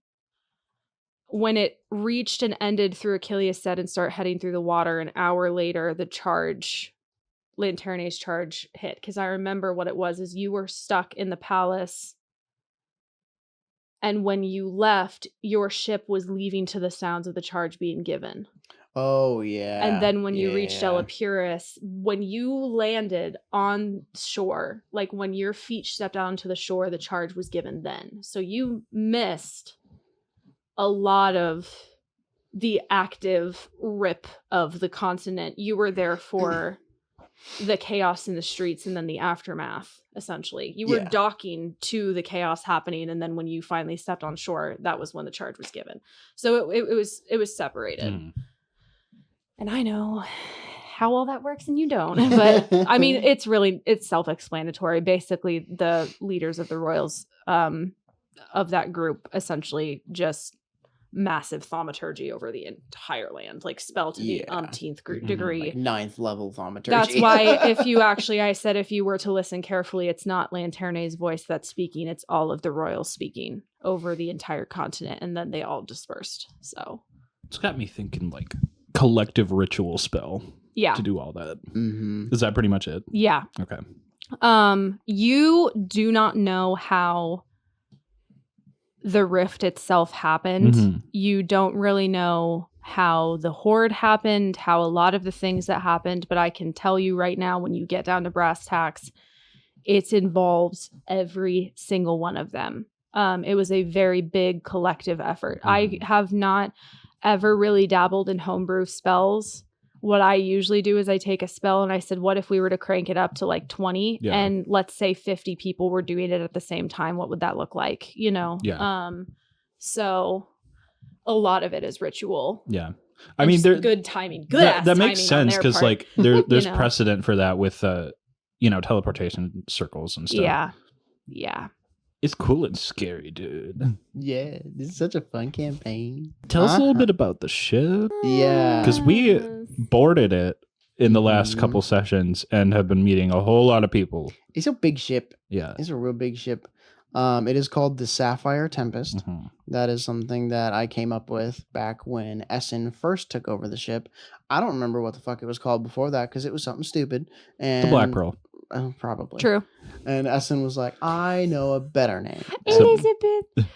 [SPEAKER 3] When it reached and ended through Achilles and started heading through the water, an hour later, the charge, Lanterne's charge, hit. Because I remember what it was is you were stuck in the palace, and when you left, your ship was leaving to the sounds of the charge being given.
[SPEAKER 2] Oh, yeah.
[SPEAKER 3] And then when you reached Elapirus, when you landed on shore, like when your feet stepped onto the shore, the charge was given then. So you missed a lot of the active rip of the continent. You were there for the chaos in the streets and then the aftermath, essentially. You were docking to the chaos happening, and then when you finally stepped on shore, that was when the charge was given. So it was separated. And I know how all that works and you don't. But I mean, it's self-explanatory. Basically, the leaders of the royals of that group essentially just massive thaumaturgy over the entire land, like spell to the umpteenth degree.
[SPEAKER 2] Like 9th level thaumaturgy.
[SPEAKER 3] That's why I said if you were to listen carefully, it's not Lanterne's voice that's speaking, it's all of the royals speaking over the entire continent, and then they all dispersed. So
[SPEAKER 1] it's got me thinking like collective ritual spell to do all that. Is that pretty much it?
[SPEAKER 3] Yeah.
[SPEAKER 1] Okay.
[SPEAKER 3] You do not know how the rift itself happened. You don't really know how the horde happened, how a lot of the things that happened, but I can tell you right now, when you get down to brass tacks, it involves every single one of them. It was a very big collective effort. I have not ever really dabbled in homebrew spells. What I usually do is I take a spell and I said, what if we were to crank it up to like 20 and let's say 50 people were doing it at the same time? What would that look like? You know?
[SPEAKER 1] Yeah.
[SPEAKER 3] So a lot of it is ritual.
[SPEAKER 1] Yeah. I
[SPEAKER 3] And
[SPEAKER 1] mean,
[SPEAKER 3] just
[SPEAKER 1] there
[SPEAKER 3] good timing. Good ass
[SPEAKER 1] that makes
[SPEAKER 3] timing on
[SPEAKER 1] sense
[SPEAKER 3] their
[SPEAKER 1] because
[SPEAKER 3] part.
[SPEAKER 1] like there's
[SPEAKER 3] You know?
[SPEAKER 1] precedent for that with teleportation circles and stuff.
[SPEAKER 3] Yeah.
[SPEAKER 1] It's cool and scary, dude.
[SPEAKER 2] Yeah, this is such a fun campaign.
[SPEAKER 1] Tell us a little bit about the ship,
[SPEAKER 2] Yeah.
[SPEAKER 1] because we
[SPEAKER 3] Yes.
[SPEAKER 1] boarded it in the last
[SPEAKER 2] Mhm.
[SPEAKER 1] couple sessions and have been meeting a whole lot of people.
[SPEAKER 2] It's a big ship.
[SPEAKER 1] Yeah.
[SPEAKER 2] It's a real big ship. It is called the Sapphire Tempest.
[SPEAKER 1] Mhm.
[SPEAKER 2] That is something that I came up with back when Essen first took over the ship. I don't remember what the fuck it was called before that because it was something stupid. And
[SPEAKER 1] The Black Pearl.
[SPEAKER 2] Probably.
[SPEAKER 3] True.
[SPEAKER 2] And Essen was like, I know a better name.
[SPEAKER 3] Elizabeth.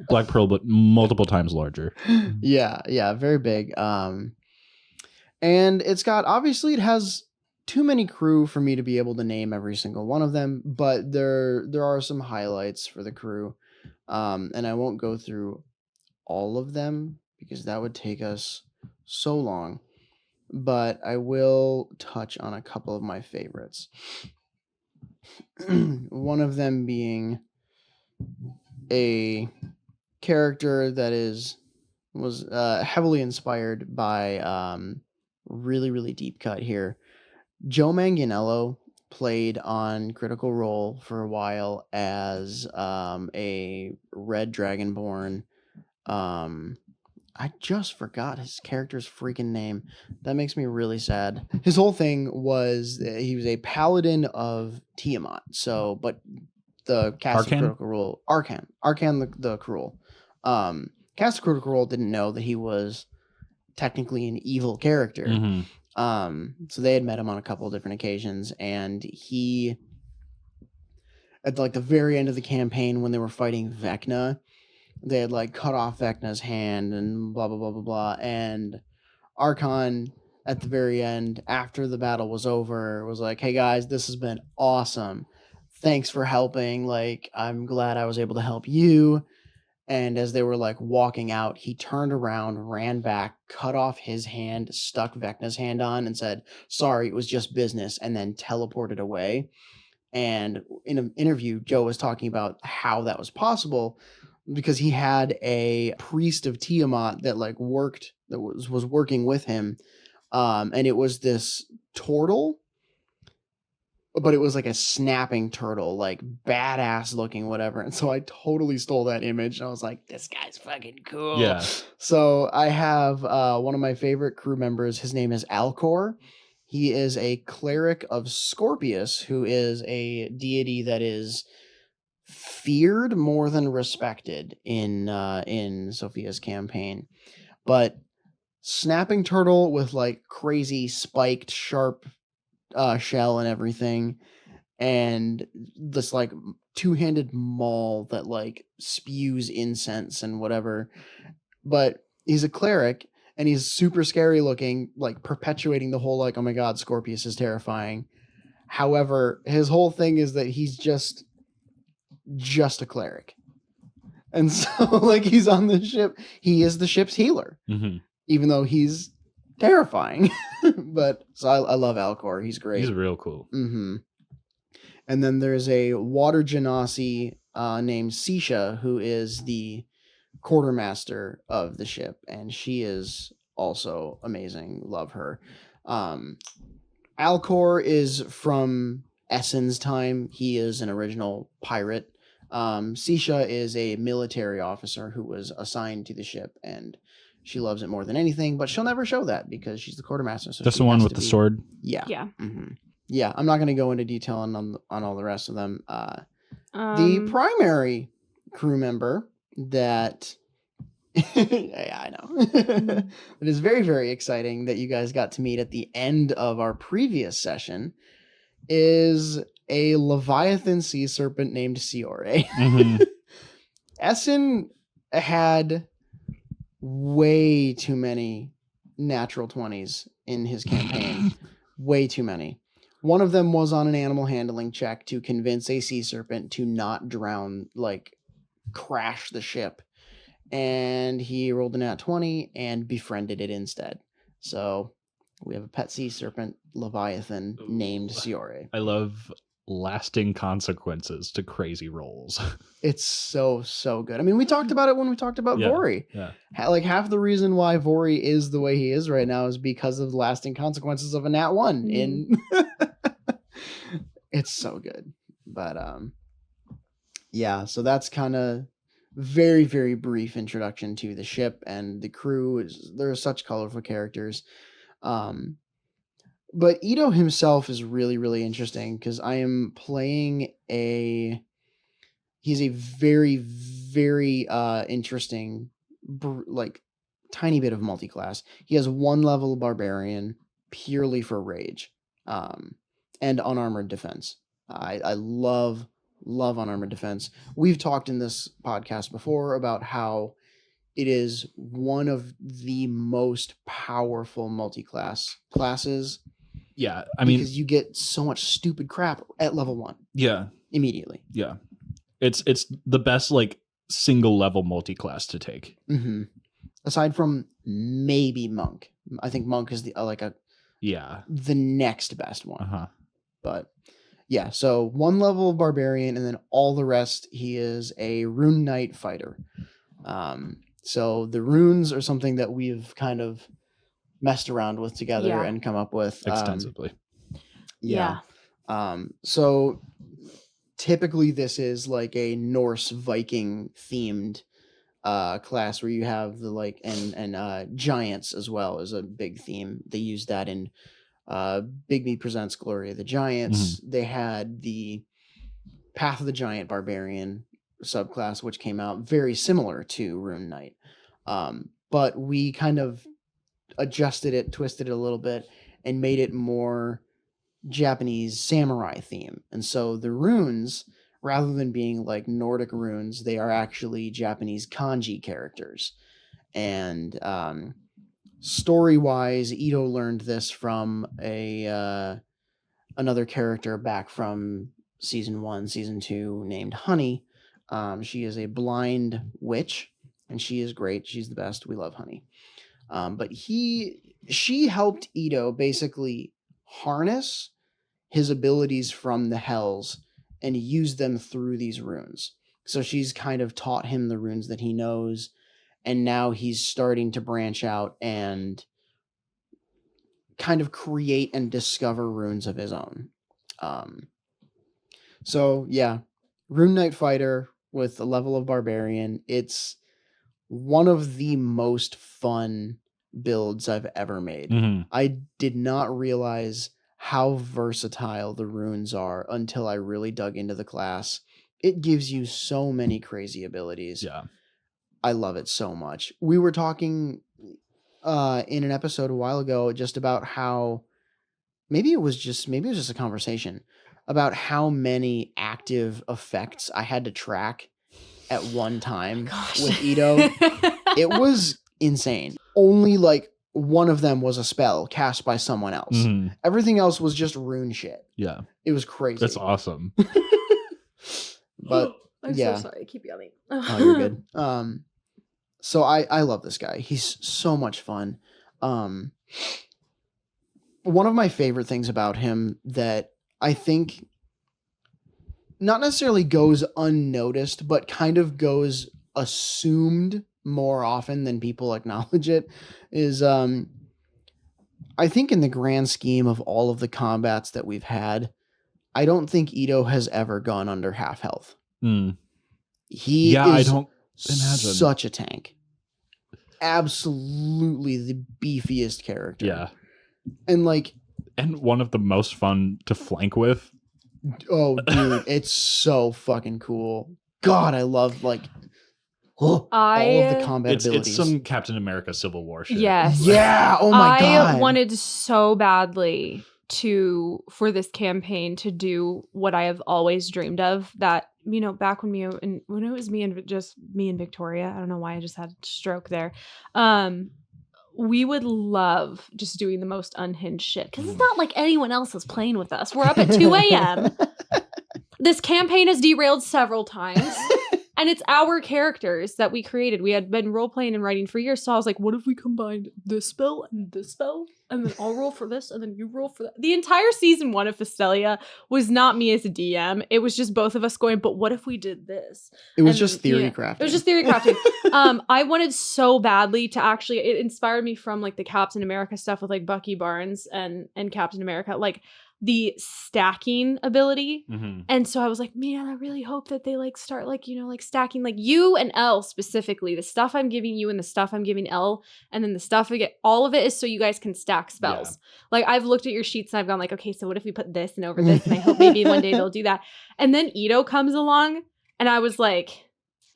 [SPEAKER 1] Black Pearl, but multiple times larger.
[SPEAKER 2] Yeah, very big. And it's got, obviously it has too many crew for me to be able to name every single one of them, but there are some highlights for the crew. And I won't go through all of them because that would take us so long, but I will touch on a couple of my favorites. One of them being a character that was heavily inspired by really, really deep cut here. Joe Manganiello played on Critical Role for a while as a Red Dragonborn. I just forgot his character's freaking name. That makes me really sad. His whole thing was that he was a paladin of Tiamat. So, but the cast of
[SPEAKER 1] Arcan?
[SPEAKER 2] Critical Role, Arcan the Cruel. Cast of Critical Role didn't know that he was technically an evil character.
[SPEAKER 1] Mhm.
[SPEAKER 2] So they had met him on a couple of different occasions, and he, at like the very end of the campaign when they were fighting Vecna, they had like cut off Vecna's hand and blah blah blah blah blah. And Archon at the very end, after the battle was over, was like, "Hey guys, this has been awesome. Thanks for helping. Like, I'm glad I was able to help you." And as they were like walking out, he turned around, ran back, cut off his hand, stuck Vecna's hand on, and said, "Sorry, it was just business," and then teleported away. And in an interview, Joe was talking about how that was possible because he had a priest of Tiamat that like was working with him. And it was this turtle, but it was like a snapping turtle, like badass looking, whatever. And so I totally stole that image and I was like, this guy's fucking cool.
[SPEAKER 1] Yeah.
[SPEAKER 2] So I have one of my favorite crew members. His name is Alcor. He is a cleric of Scorpius, who is a deity that is feared more than respected in Sophia's campaign. But snapping turtle with like crazy spiked sharp shell and everything, and this like two-handed maul that like spews incense and whatever. But he's a cleric and he's super scary looking, like perpetuating the whole like, oh my god, Scorpius is terrifying. However, his whole thing is that he's just a cleric. And so like he's on the ship, he is the ship's healer.
[SPEAKER 1] Mhm.
[SPEAKER 2] Even though he's terrifying. But so I love Alcor. He's great.
[SPEAKER 1] He's real cool.
[SPEAKER 2] Mm-hmm. And then there's a water genasi named Sisha, who is the quartermaster of the ship, and she is also amazing. Love her. Alcor is from Essen's time. He is an original pirate. Sisha is a military officer who was assigned to the ship, and she loves it more than anything, but she'll never show that because she's the quartermaster. So
[SPEAKER 1] That's
[SPEAKER 2] she
[SPEAKER 1] the one
[SPEAKER 2] has
[SPEAKER 1] with
[SPEAKER 2] to
[SPEAKER 1] the
[SPEAKER 2] be-
[SPEAKER 1] sword.
[SPEAKER 2] Yeah.
[SPEAKER 3] Yeah.
[SPEAKER 2] Mm-hmm. Yeah, I'm not going to go into detail on all the rest of them. The
[SPEAKER 3] The
[SPEAKER 2] primary crew member that yeah, I know. It is very, very exciting that you guys got to meet at the end of our previous session is a Leviathan sea serpent named Siore.
[SPEAKER 1] Mhm.
[SPEAKER 2] Essen had way too many natural 20s in his campaign. Way too many. One of them was on an animal handling check to convince a sea serpent to not drown, like crash the ship. And he rolled a nat 20 and befriended it instead. So we have a pet sea serpent, Leviathan, named Siore.
[SPEAKER 1] I love lasting consequences to crazy rolls.
[SPEAKER 2] It's so good. I mean, we talked about it when we talked about
[SPEAKER 1] Yeah,
[SPEAKER 2] Vori.
[SPEAKER 1] yeah.
[SPEAKER 2] Like half the reason why Vori is the way he is right now is because of the lasting consequences of a Nat 1 in it's so good. But yeah, so that's kind of very, very brief introduction to the ship and the crew. They're such colorful characters. But Ido himself is really, really interesting because I am playing he's a very, very interesting, like tiny bit of multi-class. He has 1 level of barbarian purely for rage, and unarmored defense. I love unarmored defense. We've talked in this podcast before about how it is one of the most powerful multi-class classes.
[SPEAKER 1] Yeah, I mean,
[SPEAKER 2] because you get so much stupid crap at level 1.
[SPEAKER 1] Yeah,
[SPEAKER 2] immediately.
[SPEAKER 1] Yeah, it's the best like single level multi-class to take.
[SPEAKER 2] Mm-hmm. Aside from maybe Monk, I think Monk is the the next best one. But yeah, so 1 level of barbarian, and then all the rest he is a rune knight fighter. So the runes are something that we've kind of messed around with together and come up with
[SPEAKER 1] extensively.
[SPEAKER 2] So typically this is like a Norse Viking themed class where you have the and giants as well as a big theme. They use that in Bigby Presents Glory of the Giants. They had the Path of the Giant Barbarian subclass, which came out very similar to Rune Knight. But we kind of adjusted it, twisted it a little bit, and made it more Japanese samurai theme. And so the runes, rather than being like Nordic runes, they are actually Japanese kanji characters. And story-wise, Ido learned this from another character back from season 1, season 2, named Honey. She is a blind witch, and she is great. She's the best. We love Honey. But she helped Ido basically harness his abilities from the Hells and use them through these runes. So she's kind of taught him the runes that he knows, and now he's starting to branch out and kind of create and discover runes of his own. So yeah, Rune Knight fighter with a level of barbarian. It's one of the most fun builds I've ever made. I did not realize how versatile the runes are until I really dug into the class. It gives you so many crazy abilities.
[SPEAKER 1] Yeah.
[SPEAKER 2] I love it so much. We were talking in an episode a while ago just about how maybe it was just a conversation about how many active effects I had to track at one time with Ido. It was insane. Only like one of them was a spell cast by someone else. Everything else was just rune shit.
[SPEAKER 1] Yeah.
[SPEAKER 2] It was crazy.
[SPEAKER 1] That's awesome.
[SPEAKER 2] But
[SPEAKER 3] I'm so sorry. I keep yelling.
[SPEAKER 2] Oh, you're good. So I love this guy. He's so much fun. One of my favorite things about him that I think not necessarily goes unnoticed, but kind of goes assumed more often than people acknowledge it is, I think in the grand scheme of all of the combats that we've had, I don't think Ido has ever gone under half health. He is
[SPEAKER 1] I don't imagine.
[SPEAKER 2] Such a tank. Absolutely the beefiest character.
[SPEAKER 1] Yeah.
[SPEAKER 2] And
[SPEAKER 1] one of the most fun to flank with.
[SPEAKER 2] Oh, dude, it's so fucking cool. God, I love all of the combat abilities.
[SPEAKER 1] It's some Captain America Civil War shit.
[SPEAKER 3] Yes.
[SPEAKER 2] Yeah. Oh my God.
[SPEAKER 3] I wanted so badly for this campaign to do what I have always dreamed of. That, back when it was me and Victoria, I don't know why I just had a stroke there. We would love just doing the most unhinged shit because it's not like anyone else is playing with us. We're up at 2 a.m. This campaign has derailed several times. And it's our characters that we created. We had been role-playing and writing for years, so I was like, what if we combined this spell and this spell? and then I'll roll for this, and then you roll for that. The entire season 1 of Festelia was not me as a DM. It was just both of us going, but what if we did this?
[SPEAKER 2] It was
[SPEAKER 3] And,
[SPEAKER 2] just theory crafting.
[SPEAKER 3] It was just theory crafting. I wanted so badly to actually, it inspired me from like the Captain America stuff with like Bucky Barnes and Captain America, like the stacking ability.
[SPEAKER 1] Mm-hmm.
[SPEAKER 3] And so I was like, man, I really hope that they like start like, like stacking like you and L specifically, the stuff I'm giving you and the stuff I'm giving L, and then the stuff I get, all of it is so you guys can stack spells. Yeah. Like I've looked at your sheets and I've gone like, okay, so what if we put this and over this? And I hope maybe one day they'll do that. And then Ido comes along and I was like,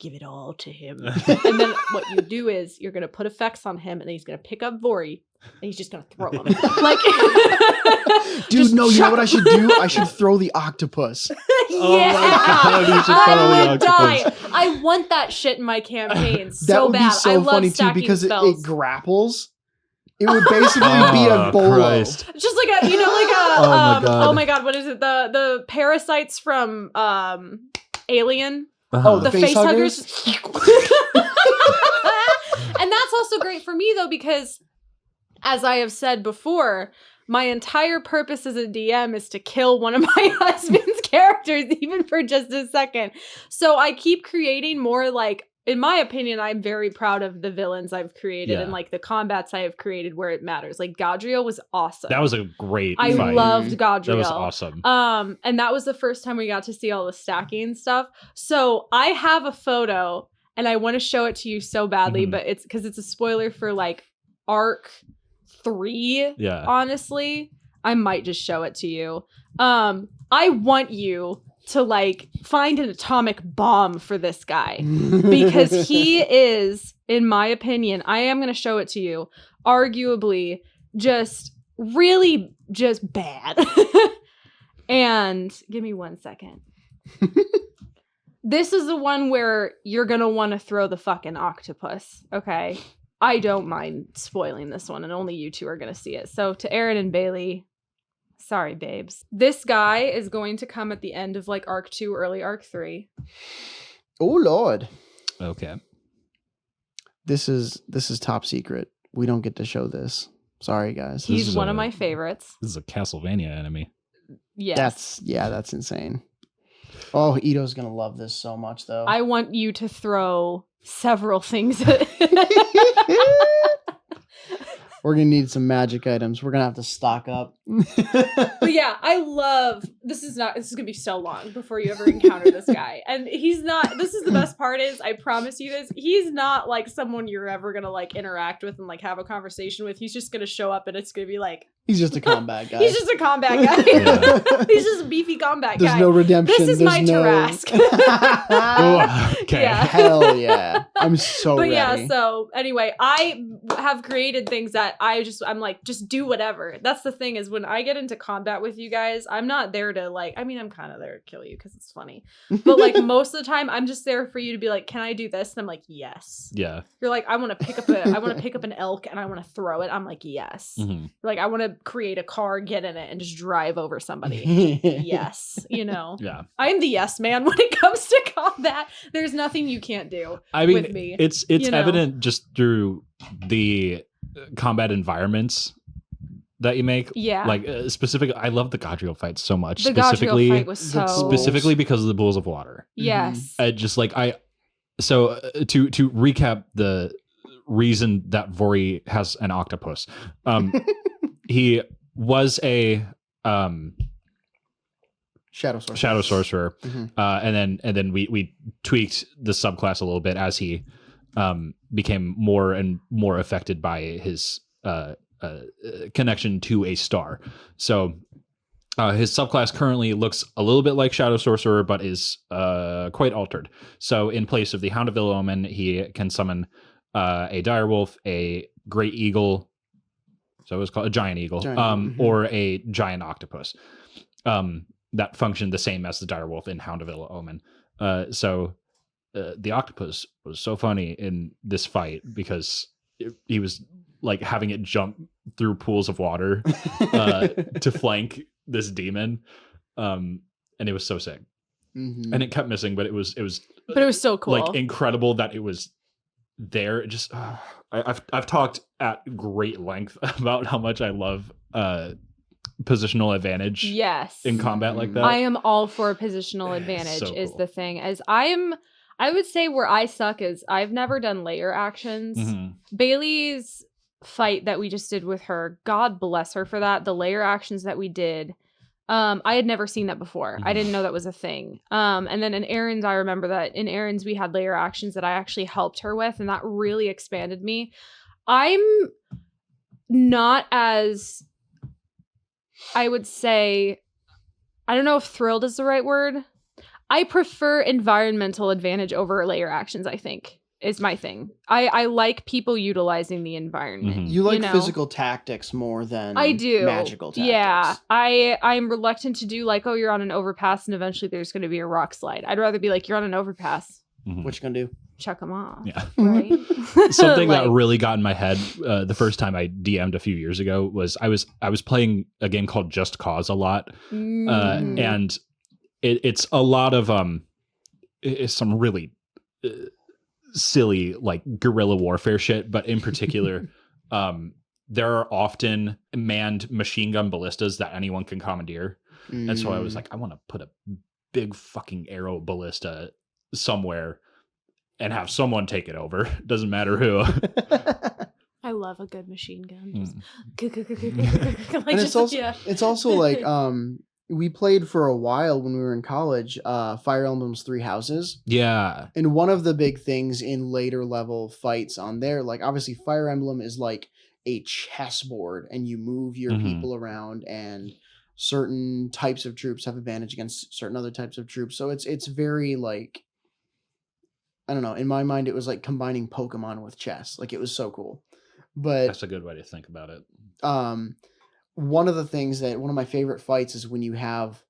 [SPEAKER 3] give it all to him. And then what you do is you're going to put effects on him and then he's going to pick up Vori and he's just going to throw him. Like,
[SPEAKER 2] dude, no, you know what I should do? I should throw the octopus.
[SPEAKER 3] Yeah, I would die. I want that shit in my campaign so bad.
[SPEAKER 2] That would be so funny too because it grapples. It would basically be a bolo.
[SPEAKER 1] Christ.
[SPEAKER 3] Just like a, oh my god, what is it? The parasites from Alien.
[SPEAKER 2] Oh, the face
[SPEAKER 3] huggers. And that's also great for me though, because as I have said before, my entire purpose as a DM is to kill one of my husband's characters, even for just a second. So I keep creating more, like, in my opinion, I'm very proud of the villains I've created and like the combats I have created where it matters. Like Gadriel was awesome.
[SPEAKER 1] That was a great
[SPEAKER 3] I
[SPEAKER 1] fight.
[SPEAKER 3] loved Gadriel.
[SPEAKER 1] That was awesome.
[SPEAKER 3] And that was the first time we got to see all the stacking stuff. So I have a photo and I want to show it to you so badly, but it's because it's a spoiler for like arc 3. Yeah. Honestly, I might just show it to you. I want you to like find an atomic bomb for this guy because he is, in my opinion, I am going to show it to you, arguably just really just bad. And give me 1 second. This is the one where you're going to want to throw the fucking octopus. Okay. I don't mind spoiling this one and only you two are going to see it. So to Aaron and Bailey, sorry, babes. This guy is going to come at the end of like arc 2, early arc 3.
[SPEAKER 2] Oh Lord.
[SPEAKER 1] Okay.
[SPEAKER 2] This is top secret. We don't get to show this. Sorry, guys.
[SPEAKER 3] He's one of my favorites.
[SPEAKER 1] This is a Castlevania enemy.
[SPEAKER 3] Yes.
[SPEAKER 2] That's insane. Oh, Ido's gonna love this so much, though.
[SPEAKER 3] I want you to throw several things at
[SPEAKER 2] We're gonna need some magic items. We're gonna have to stock up.
[SPEAKER 3] But yeah, I love this is gonna be so long before you ever encounter this guy. And he's not, this is the best part is, I promise you this, he's not like someone you're ever gonna like interact with and like have a conversation with. He's just gonna show up and it's gonna be like,
[SPEAKER 2] he's just a combat guy.
[SPEAKER 3] He's just a combat guy. Yeah. He's just a beefy combat guy.
[SPEAKER 2] There's no redemption.
[SPEAKER 3] This is my Tarask.
[SPEAKER 1] Okay.
[SPEAKER 3] Yeah.
[SPEAKER 2] Hell yeah. I'm so ready.
[SPEAKER 3] Yeah, so anyway, I have created things that I'm like, just do whatever. That's the thing is when I get into combat with you guys, I'm not there to like, I mean, I'm kind of there to kill you because it's funny. But like most of the time, I'm just there for you to be like, can I do this? And I'm like, yes.
[SPEAKER 1] Yeah.
[SPEAKER 3] You're like, I want to pick up an elk and I want to throw it. I'm like, yes.
[SPEAKER 1] Mm-hmm.
[SPEAKER 3] You're like, I want to create a car, get in it, and just drive over somebody. Yes. You know.
[SPEAKER 1] Yeah.
[SPEAKER 3] I'm the yes man when it comes to combat. There's nothing you can't do.
[SPEAKER 1] I mean,
[SPEAKER 3] with me.
[SPEAKER 1] It's evident just through the combat environments that you make. Yeah. Like specifically, I love the Gadriel fight so much.
[SPEAKER 3] The Gadriel fight was so
[SPEAKER 1] specifically because of the pools of water.
[SPEAKER 3] Yes.
[SPEAKER 1] Just like so to recap the reason that Vori has an octopus. He was a
[SPEAKER 2] shadow
[SPEAKER 1] sorcerer. Mm-hmm. And then we tweaked the subclass a little bit as he became more and more affected by his connection to a star. So his subclass currently looks a little bit like Shadow Sorcerer, but is quite altered. So in place of the Hound of Ill-Omen, he can summon a direwolf, a great eagle, so it's called a giant eagle, or a giant octopus that function the same as the direwolf in Hound of Ill-Omen. So the octopus was so funny in this fight because he was like having it jump through pools of water to flank this demon, and it was so sick. Mm-hmm. And it kept missing, but it was so cool, like incredible that it was there just I've talked at great length about how much I love positional advantage in combat like that.
[SPEAKER 3] I am all for positional advantage
[SPEAKER 1] So
[SPEAKER 3] is
[SPEAKER 1] cool.
[SPEAKER 3] the thing. As I would say where I suck is I've never done layer actions. Bailey's fight that we just did with her, God bless her for that. The layer actions that we did, I had never seen that before. I didn't know that was a thing. And then in Aaron's, I remember that in Aaron's we had layer actions that I actually helped her with, and that really expanded me. I'm not as, I would say, I don't know if thrilled is the right word. I prefer environmental advantage over layer actions, I think, is my thing. I like people utilizing the environment.
[SPEAKER 2] You like physical tactics more than
[SPEAKER 3] I do.
[SPEAKER 2] magical tactics.
[SPEAKER 3] Yeah. I'm reluctant to do like, oh, you're on an overpass and eventually there's going to be a rock slide. I'd rather be like, you're on an overpass.
[SPEAKER 2] What you gonna do?
[SPEAKER 3] Chuck them off.
[SPEAKER 1] Yeah.
[SPEAKER 3] Right?
[SPEAKER 1] Something that really got in my head the first time I DM'd a few years ago was I was playing a game called Just Cause a lot. And it's a lot of it's some really silly like guerrilla warfare shit, but in particular there are often manned machine gun ballistas that anyone can commandeer. And so I was like, I want to put a big fucking arrow ballista somewhere and have someone take it over. Doesn't matter who.
[SPEAKER 3] I love a good machine gun.
[SPEAKER 2] And it's also like we played for a while when we were in college, Fire Emblem's Three Houses.
[SPEAKER 1] Yeah.
[SPEAKER 2] And one of the big things in later level fights on there, like obviously Fire Emblem is like a chessboard and you move your people around, and certain types of troops have advantage against certain other types of troops. So it's very like, I don't know, in my mind it was like combining Pokemon with chess. Like it was so cool. But
[SPEAKER 1] that's a good way to think about it.
[SPEAKER 2] One of my favorite fights is when you have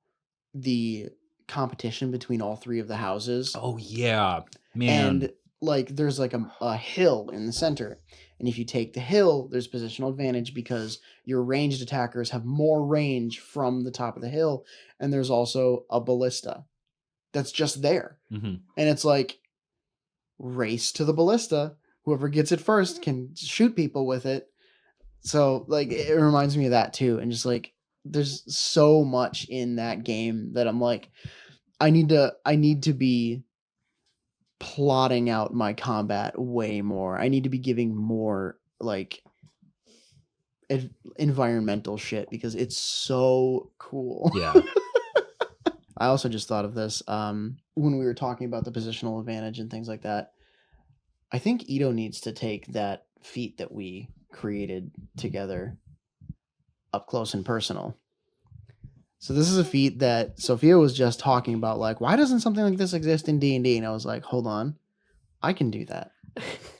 [SPEAKER 2] the competition between all three of the houses.
[SPEAKER 1] Oh yeah, man.
[SPEAKER 2] And like there's like a hill in the center, and if you take the hill, there's positional advantage because your ranged attackers have more range from the top of the hill, and there's also a ballista that's just there. And it's like, race to the ballista. Whoever gets it first can shoot people with it. So like it reminds me of that too. And just like there's so much in that game that I'm like, I need to be plotting out my combat way more. I need to be giving more like environmental shit because it's so cool.
[SPEAKER 1] Yeah.
[SPEAKER 2] I also just thought of this when we were talking about the positional advantage and things like that. I think Ido needs to take that feat that we created together up close and personal. So this is a feat that Sophia was just talking about, like, why doesn't something like this exist in D&D? And I was like, hold on, I can do that.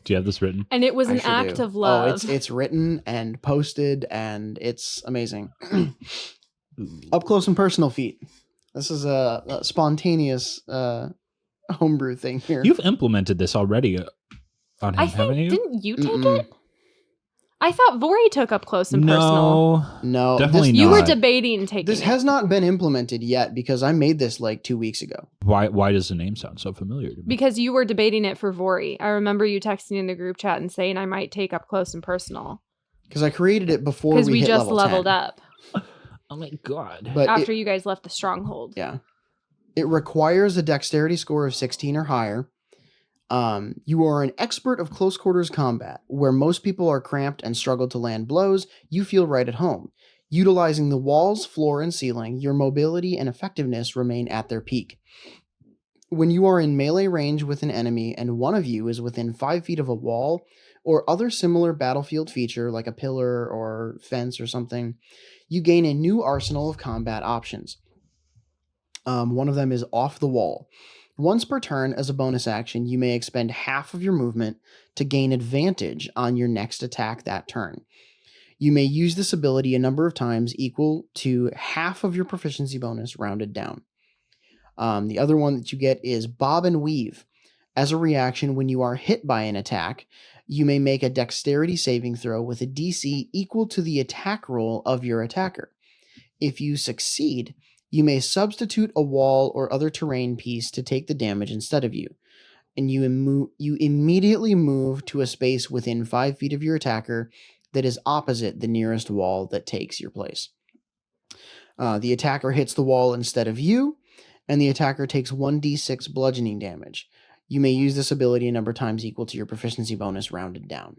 [SPEAKER 1] Do you have this written?
[SPEAKER 3] And it was an act of love.
[SPEAKER 2] Oh, it's written and posted, and it's amazing. Up close and personal feat. This is a spontaneous homebrew thing here.
[SPEAKER 1] You've implemented this already on him, haven't you?
[SPEAKER 3] Didn't you take it? I thought Vori took up close and personal.
[SPEAKER 2] No,
[SPEAKER 1] definitely not.
[SPEAKER 3] You were debating taking
[SPEAKER 2] this
[SPEAKER 3] it.
[SPEAKER 2] has not been implemented yet because I made this like 2 weeks ago.
[SPEAKER 1] Why does the name sound so familiar to me?
[SPEAKER 3] Because you were debating it for Vori. I remember you texting in the group chat and saying I might take up close and personal.
[SPEAKER 2] Because I created it before
[SPEAKER 3] we
[SPEAKER 2] hit
[SPEAKER 3] just
[SPEAKER 2] level
[SPEAKER 3] leveled
[SPEAKER 2] 10.
[SPEAKER 3] up.
[SPEAKER 1] Oh my god.
[SPEAKER 2] But
[SPEAKER 3] after you guys left the stronghold.
[SPEAKER 2] Yeah. It requires a dexterity score of 16 or higher. You are an expert of close quarters combat. Where most people are cramped and struggle to land blows, you feel right at home. Utilizing the walls, floor, and ceiling, your mobility and effectiveness remain at their peak. When you are in melee range with an enemy and one of you is within 5 feet of a wall or other similar battlefield feature like a pillar or fence or something, you gain a new arsenal of combat options. One of them is off the wall. Once per turn, as a bonus action, you may expend half of your movement to gain advantage on your next attack that turn. You may use this ability a number of times equal to half of your proficiency bonus rounded down. The other one that you get is Bob and Weave. As a reaction, when you are hit by an attack, you may make a dexterity saving throw with a DC equal to the attack roll of your attacker. If you succeed, you may substitute a wall or other terrain piece to take the damage instead of you. and you immediately move to a space within 5 feet of your attacker that is opposite the nearest wall that takes your place. The attacker hits the wall instead of you, and the attacker takes 1d6 bludgeoning damage. You may use this ability a number of times equal to your proficiency bonus rounded down.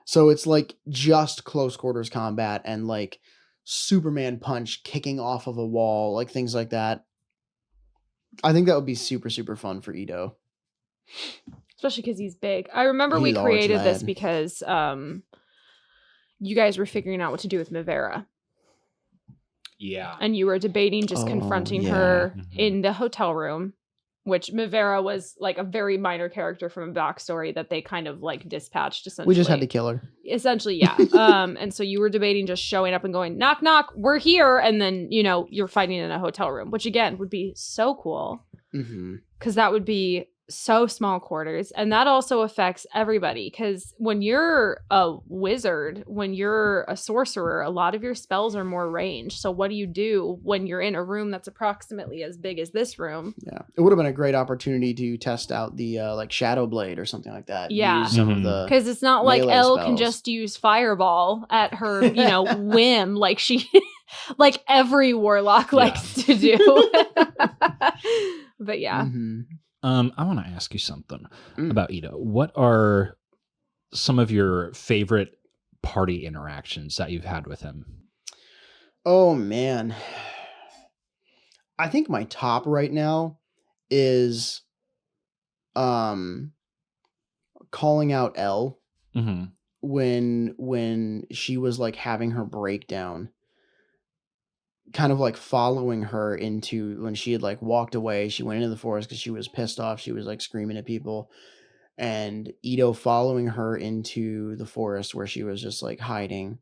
[SPEAKER 2] So it's like just close quarters combat and like Superman punch kicking off of a wall, like things like that. I think that would be super, super fun for Ido.
[SPEAKER 3] Especially because he's big. I remember we
[SPEAKER 2] He's large
[SPEAKER 3] created this
[SPEAKER 2] lad.
[SPEAKER 3] because you guys were figuring out what to do with Mivera.
[SPEAKER 1] Yeah.
[SPEAKER 3] And you were debating just
[SPEAKER 2] Oh,
[SPEAKER 3] confronting
[SPEAKER 2] yeah.
[SPEAKER 3] her
[SPEAKER 1] Mhm.
[SPEAKER 3] in the hotel room, which Mivera was like a very minor character from a backstory that they kind of like dispatched essentially.
[SPEAKER 2] We just had to kill her.
[SPEAKER 3] Essentially, yeah. And so you were debating just showing up and going, knock, knock, we're here. And then, you know, you're fighting in a hotel room, which again would be so cool
[SPEAKER 2] Mm-hmm.
[SPEAKER 3] because that would be so small quarters. And that also affects everybody because when you're a wizard, when you're a sorcerer, a lot of your spells are more range. So what do you do when you're in a room that's approximately as big as this room?
[SPEAKER 2] Yeah, it would have been a great opportunity to test out the like Shadow Blade or something like that.
[SPEAKER 3] Yeah.
[SPEAKER 2] Use some
[SPEAKER 1] Mhm.
[SPEAKER 2] of the
[SPEAKER 3] Because it's not like
[SPEAKER 2] melee
[SPEAKER 3] Elle can
[SPEAKER 2] spells.
[SPEAKER 3] just use Fireball at her, you know, whim like she, like every warlock
[SPEAKER 1] Yeah.
[SPEAKER 3] likes to do. But yeah.
[SPEAKER 2] Mhm.
[SPEAKER 1] I want to ask you something
[SPEAKER 2] Mm.
[SPEAKER 1] about Ido. What are some of your favorite party interactions that you've had with him?
[SPEAKER 2] Oh man, I think my top right now is calling out Elle
[SPEAKER 1] Mm-hmm.
[SPEAKER 2] when she was like having her breakdown, kind of like following her into when she had like walked away. She went into the forest because she was pissed off. She was like screaming at people, and Ido following her into the forest where she was just like hiding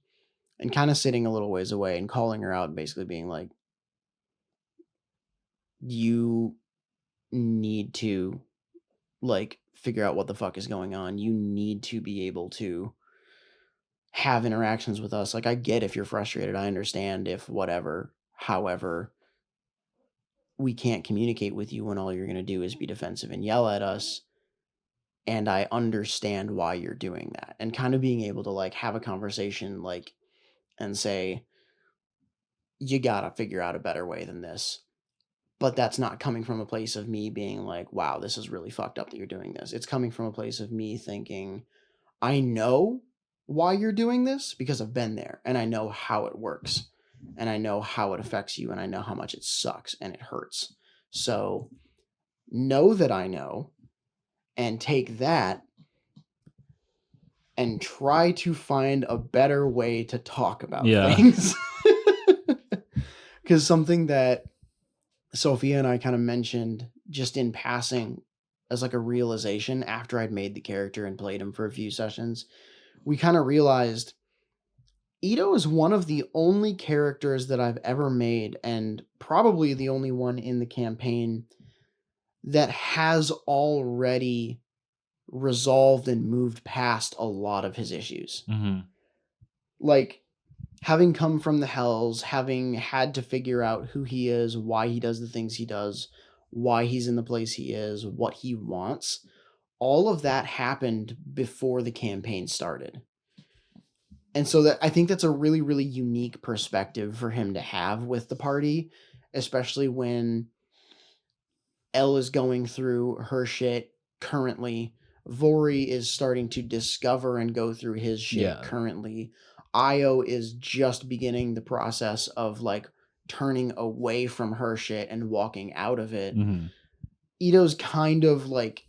[SPEAKER 2] and kind of sitting a little ways away and calling her out, basically being like, you need to like figure out what the fuck is going on. You need to be able to have interactions with us. Like, I get if you're frustrated. I understand if whatever. However, we can't communicate with you when all you're going to do is be defensive and yell at us. And I understand why you're doing that. And kind of being able to like have a conversation like and say, you gotta figure out a better way than this. But that's not coming from a place of me being like, wow, this is really fucked up that you're doing this. It's coming from a place of me thinking, I know why you're doing this because I've been there and I know how it works and I know how it affects you and I know how much it sucks and it hurts. So know that I know and take that and try to find a better way to talk about things. Because something that Sophia and I kind of mentioned just in passing as like a realization after I'd made the character and played him for a few sessions, we kind of realized Ido is one of the only characters that I've ever made, and probably the only one in the campaign that has already resolved and moved past a lot of his issues.
[SPEAKER 1] Mm-hmm.
[SPEAKER 2] Like, having come from the Hells, having had to figure out who he is, why he does the things he does, why he's in the place he is, what he wants, all of that happened before the campaign started. And so that I think that's a really, really unique perspective for him to have with the party, especially when Elle is going through her shit currently. Vori is starting to discover and go through his shit currently. Io is just beginning the process of like turning away from her shit and walking out of it.
[SPEAKER 1] Mm-hmm.
[SPEAKER 2] Ido's kind of like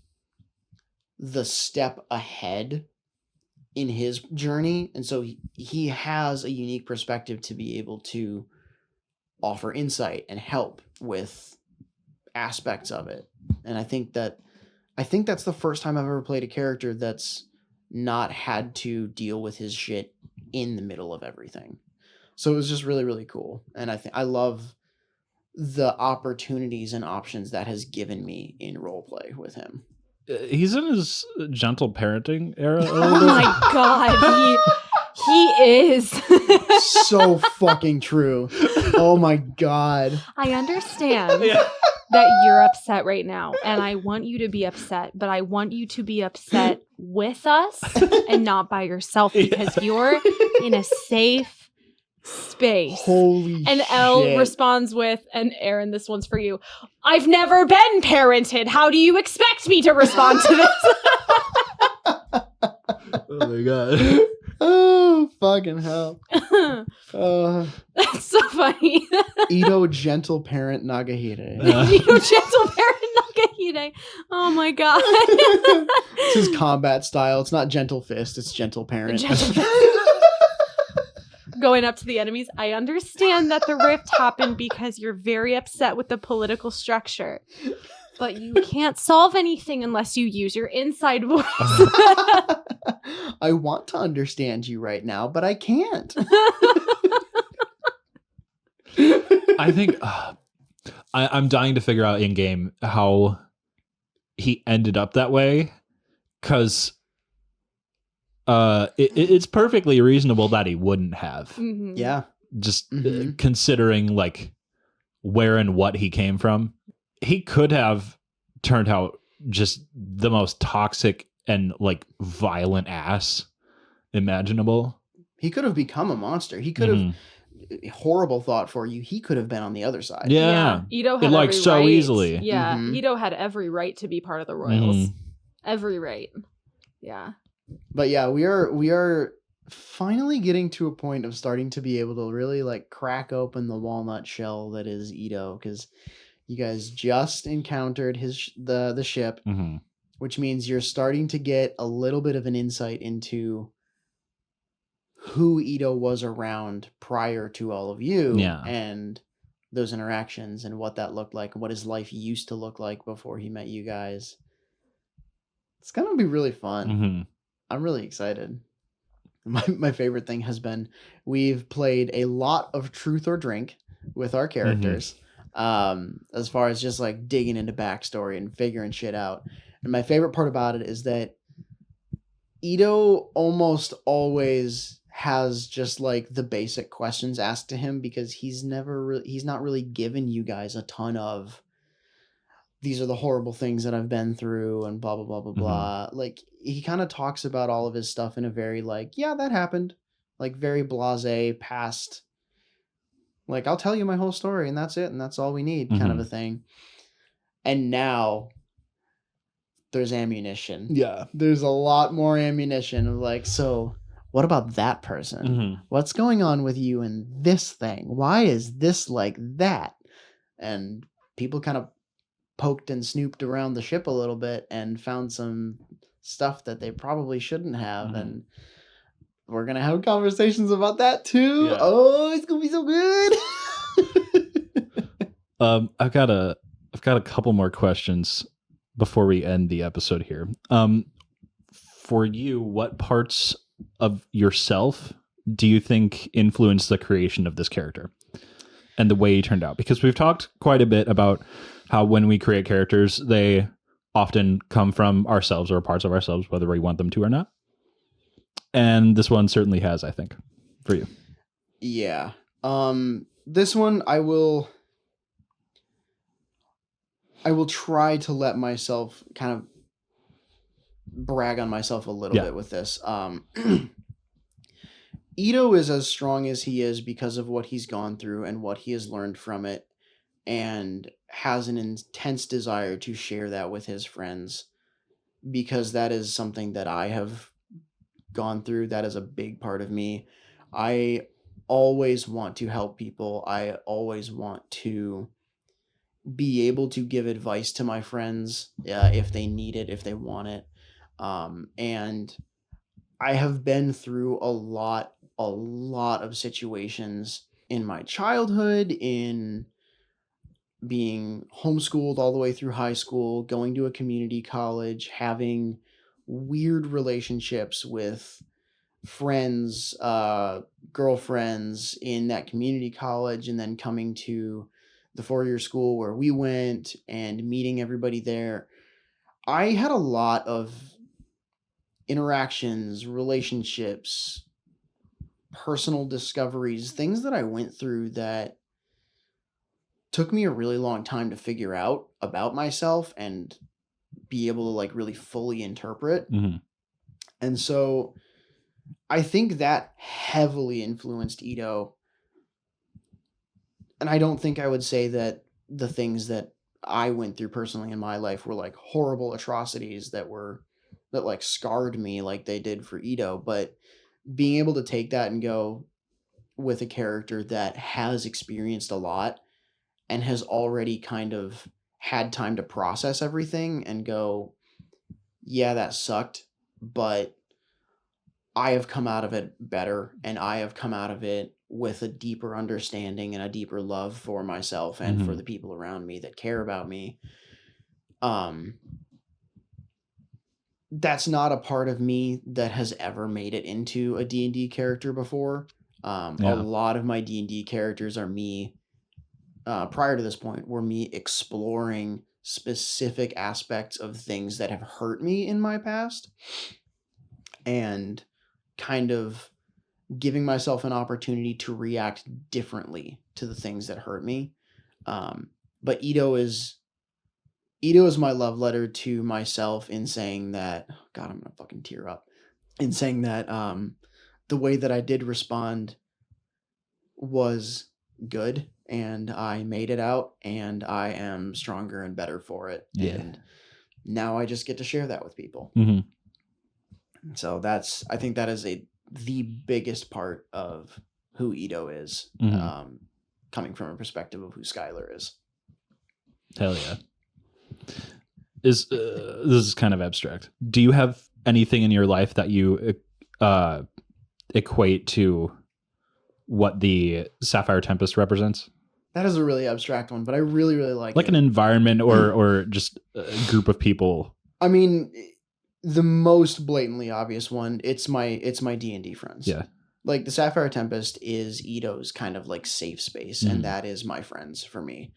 [SPEAKER 2] the step ahead in his journey. And so he has a unique perspective to be able to offer insight and help with aspects of it. And I think that's the first time I've ever played a character that's not had to deal with his shit in the middle of everything. So it was just really, really cool. And I love the opportunities and options that has given me in roleplay with him.
[SPEAKER 1] He's in his gentle parenting era.
[SPEAKER 3] Oh my god, he is.
[SPEAKER 2] So fucking true. Oh my god.
[SPEAKER 3] I understand.
[SPEAKER 1] Yeah.
[SPEAKER 3] that you're upset right now. And I want you to be upset, but I want you to be upset with us and not by yourself because you're in a safe space.
[SPEAKER 2] Holy
[SPEAKER 3] and
[SPEAKER 2] shit.
[SPEAKER 3] Elle responds with, and Aaron, this one's for you. I've never been parented. How do you expect me to respond to this?
[SPEAKER 1] Oh my god.
[SPEAKER 2] Oh, fucking hell.
[SPEAKER 3] That's so funny.
[SPEAKER 2] Ido Gentle Parent Nagahide.
[SPEAKER 3] Ido Gentle Parent Nagahide. Oh my god.
[SPEAKER 2] It's his combat style. It's not Gentle Fist, it's Gentle Parent.
[SPEAKER 3] Gentle Parent. Going up to the enemies. I understand that the rift happened because you're very upset with the political structure. But you can't solve anything unless you use your inside voice.
[SPEAKER 2] I want to understand you right now, but I can't.
[SPEAKER 1] I think I'm dying to figure out in game how he ended up that way, because it's perfectly reasonable that he wouldn't have.
[SPEAKER 3] Mm-hmm.
[SPEAKER 2] Yeah.
[SPEAKER 1] Just considering like where and what he came from. He could have turned out just the most toxic and like violent ass imaginable.
[SPEAKER 2] He could have become a monster. He could have horrible thought for you. He could have been on the other side.
[SPEAKER 1] Yeah.
[SPEAKER 3] Ido had
[SPEAKER 1] like
[SPEAKER 3] every
[SPEAKER 1] so
[SPEAKER 3] right.
[SPEAKER 1] easily.
[SPEAKER 3] Yeah.
[SPEAKER 2] Mhm.
[SPEAKER 3] Ido had every right to be part of the Royals. Every right. Yeah.
[SPEAKER 2] But yeah, we are finally getting to a point of starting to be able to really like crack open the walnut shell that is Ido, because you guys just encountered the ship, which means you're starting to get a little bit of an insight into who Ido was around prior to all of you, and those interactions and what that looked like, and what his life used to look like before he met you guys. It's gonna be really fun. I'm really excited. My favorite thing has been we've played a lot of Truth or Drink with our characters. As far as just like digging into backstory and figuring shit out. And my favorite part about it is that Ido almost always has just like the basic questions asked to him, because he's not really given you guys a ton of these are the horrible things that I've been through and blah blah blah blah blah. Like he kind of talks about all of his stuff in a very like, yeah, that happened, like very blasé past, like I'll tell you my whole story and that's it and that's all we need kind of a thing. And now there's ammunition.
[SPEAKER 1] Yeah.
[SPEAKER 2] There's a lot more ammunition of like, so what about that person? What's going on with you and this thing? Why is this like that? And people kind of poked and snooped around the ship a little bit and found some stuff that they probably shouldn't have. And we're going to have conversations about that too. Yeah. Oh, it's going to be so good.
[SPEAKER 1] I've got a couple more questions before we end the episode here. For you, what parts of yourself do you think influenced the creation of this character and the way he turned out? Because we've talked quite a bit about how when we create characters, they often come from ourselves or parts of ourselves, whether we want them to or not. And this one certainly has, I think, for you.
[SPEAKER 2] Yeah. This one I will try to let myself kind of brag on myself a little bit with this. Ido is as strong as he is because of what he's gone through and what he has learned from it, and has an intense desire to share that with his friends, because that is something that I have gone through. That is a big part of me. I always want to help people. I always want to be able to give advice to my friends if they need it, if they want it. And I have been through a lot of situations in my childhood, in being homeschooled all the way through high school, going to a community college, having weird relationships with friends, girlfriends in that community college, and then coming to the 4-year school where we went and meeting everybody there. I had a lot of interactions, relationships, personal discoveries, things that I went through that took me a really long time to figure out about myself and be able to like really fully interpret.
[SPEAKER 1] Mm-hmm.
[SPEAKER 2] And so I think that heavily influenced Ido. And I don't think I would say that the things that I went through personally in my life were like horrible atrocities that like scarred me like they did for Ido, but being able to take that and go with a character that has experienced a lot and has already kind of had time to process everything and go, yeah, that sucked, but I have come out of it better, and I have come out of it with a deeper understanding and a deeper love for myself and for the people around me that care about me. That's not a part of me that has ever made it into a D&D character before. A lot of my D&D characters are me, prior to this point, were me exploring specific aspects of things that have hurt me in my past and kind of giving myself an opportunity to react differently to the things that hurt me. But Ido is my love letter to myself in saying that, God, I'm gonna fucking tear up, in saying that the way that I did respond was good and I made it out and I am stronger and better for it.
[SPEAKER 1] Yeah.
[SPEAKER 2] And now I just get to share that with people.
[SPEAKER 1] Mm-hmm.
[SPEAKER 2] So I think that is the biggest part of who Ido is, coming from a perspective of who Skyler is.
[SPEAKER 1] Hell yeah. This is kind of abstract. Do you have anything in your life that you equate to what the Sapphire Tempest represents?
[SPEAKER 2] That is a really abstract one, but I really, really like it.
[SPEAKER 1] An environment or just a group of people.
[SPEAKER 2] I mean, the most blatantly obvious one, it's my D&D friends.
[SPEAKER 1] Yeah.
[SPEAKER 2] Like the Sapphire Tempest is Ido's kind of like safe space, and that is my friends for me.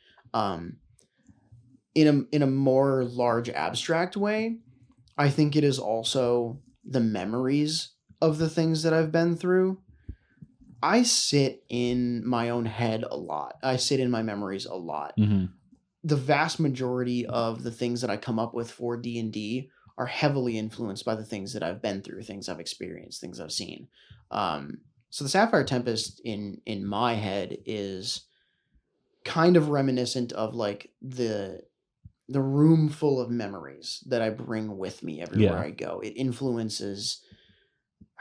[SPEAKER 2] In a more large abstract way, I think it is also the memories of the things that I've been through. I sit in my own head a lot. I sit in my memories a lot.
[SPEAKER 1] Mm-hmm.
[SPEAKER 2] The vast majority of the things that I come up with for D&D are heavily influenced by the things that I've been through, things I've experienced, things I've seen. So the Sapphire Tempest in my head is kind of reminiscent of like the room full of memories that I bring with me everywhere I go. It influences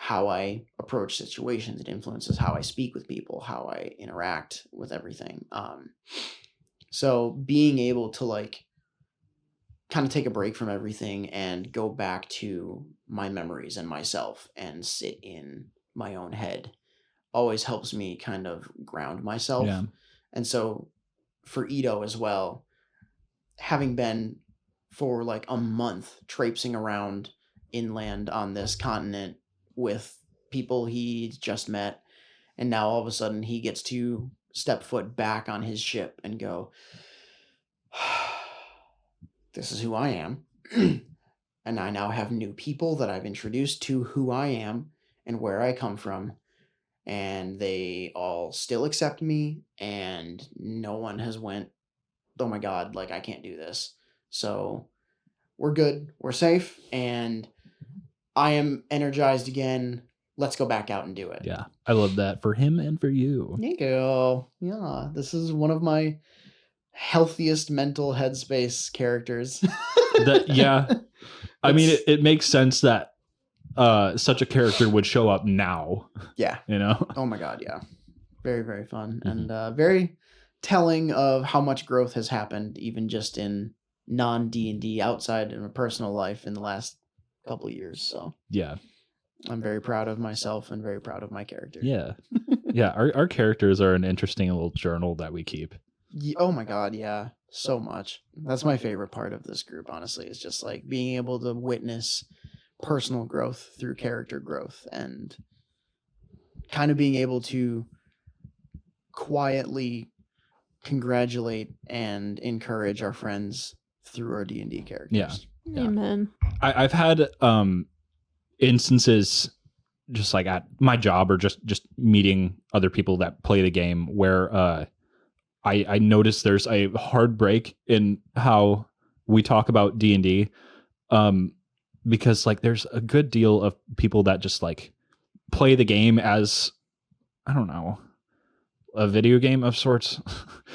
[SPEAKER 2] how I approach situations. It influences how I speak with people, how I interact with everything. So being able to like kind of take a break from everything and go back to my memories and myself and sit in my own head always helps me kind of ground myself.
[SPEAKER 1] Yeah.
[SPEAKER 2] And so for Ido as well, having been for like a month traipsing around inland on this continent with people he just met, and now all of a sudden he gets to step foot back on his ship and go, this is who I am. And I now have new people that I've introduced to who I am and where I come from. And they all still accept me, and no one has went, oh my God, like I can't do this. So we're good. We're safe. And I am energized again. Let's go back out and do it.
[SPEAKER 1] Yeah. I love that for him and for you.
[SPEAKER 2] Thank you. Yeah. This is one of my healthiest mental headspace characters.
[SPEAKER 1] I mean, it makes sense that such a character would show up now.
[SPEAKER 2] Yeah.
[SPEAKER 1] You know?
[SPEAKER 2] Oh my God. Yeah. Very, very fun. Mm-hmm. And very telling of how much growth has happened, even just in non-D&D outside in a personal life in the last couple of years. So
[SPEAKER 1] yeah,
[SPEAKER 2] I'm very proud of myself and very proud of my character.
[SPEAKER 1] Yeah. Yeah. Our characters are an interesting little journal that we keep.
[SPEAKER 2] Oh my God. Yeah. So much. That's my favorite part of this group, honestly, is just like being able to witness personal growth through character growth and kind of being able to quietly congratulate and encourage our friends through our D&D characters.
[SPEAKER 1] Yeah.
[SPEAKER 3] Amen.
[SPEAKER 1] I've had instances just like at my job or just meeting other people that play the game where I noticed there's a hard break in how we talk about D&D, because like there's a good deal of people that just like play the game as, I don't know, a video game of sorts.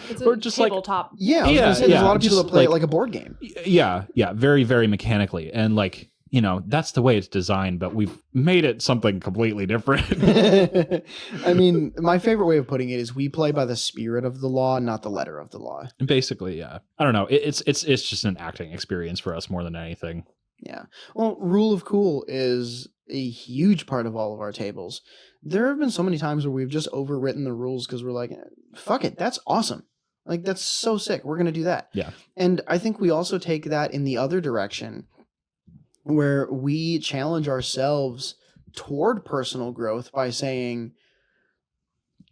[SPEAKER 3] It's
[SPEAKER 1] Or
[SPEAKER 3] a
[SPEAKER 1] just like
[SPEAKER 3] tabletop.
[SPEAKER 2] Yeah, I was gonna say there's a lot of people
[SPEAKER 1] just
[SPEAKER 2] that play it
[SPEAKER 1] like-
[SPEAKER 2] like a board game.
[SPEAKER 1] Yeah, very, very mechanically. And like, you know, that's the way it's designed, but we've made it something completely different.
[SPEAKER 2] I mean, my favorite way of putting it is we play by the spirit of the law, not the letter of the law.
[SPEAKER 1] Basically, yeah. I don't know. It's just an acting experience for us more than anything.
[SPEAKER 2] Yeah. Well, rule of cool is a huge part of all of our tables. There have been so many times where we've just overwritten the rules because we're like, fuck it, that's awesome. Like, that's so sick. We're going to do that.
[SPEAKER 1] Yeah.
[SPEAKER 2] And I think we also take that in the other direction where we challenge ourselves toward personal growth by saying,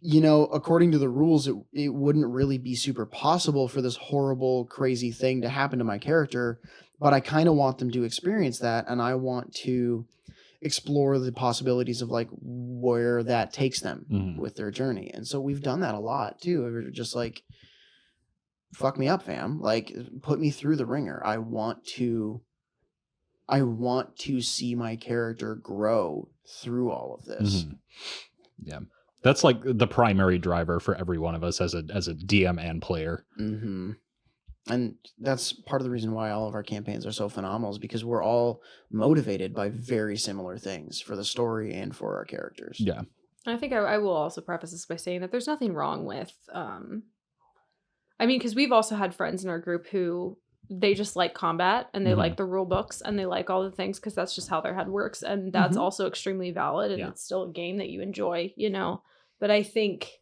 [SPEAKER 2] you know, according to the rules, it wouldn't really be super possible for this horrible, crazy thing to happen to my character, but I kind of want them to experience that, and I want to explore the possibilities of like where that takes them with their journey. And so we've done that a lot too. We're just like, fuck me up, fam. Like, put me through the ringer. I want to see my character grow through all of this.
[SPEAKER 1] Yeah. That's like the primary driver for every one of us as a DM and player.
[SPEAKER 2] And that's part of the reason why all of our campaigns are so phenomenal, is because we're all motivated by very similar things for the story and for our characters.
[SPEAKER 1] Yeah.
[SPEAKER 3] I think I will also preface this by saying that there's nothing wrong with, I mean, because we've also had friends in our group who they just like combat and they like the rule books and they like all the things because that's just how their head works. And that's also extremely valid, and it's still a game that you enjoy, you know. But I think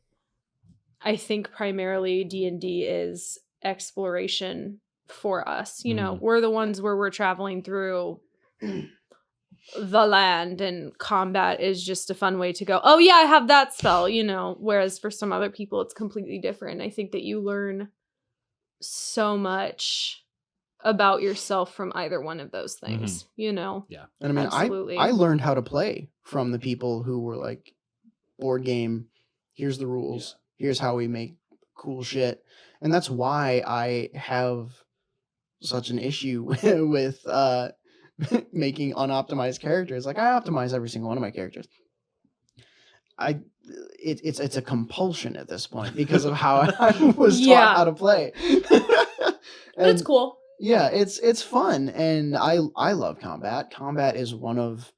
[SPEAKER 3] primarily D&D is exploration for us. You know, we're the ones where we're traveling through the land, and combat is just a fun way to go, oh yeah, I have that spell, you know. Whereas for some other people it's completely different. I think that you learn so much about yourself from either one of those things, you know.
[SPEAKER 1] Yeah.
[SPEAKER 2] And I mean,
[SPEAKER 3] absolutely.
[SPEAKER 2] I learned how to play from the people who were like, board game, here's the rules, here's how we make cool shit. And that's why I have such an issue with making unoptimized characters. Like, I optimize every single one of my characters. It's a compulsion at this point because of how I was taught how to play.
[SPEAKER 3] But it's cool.
[SPEAKER 2] Yeah, it's fun, and I love combat. Combat is one of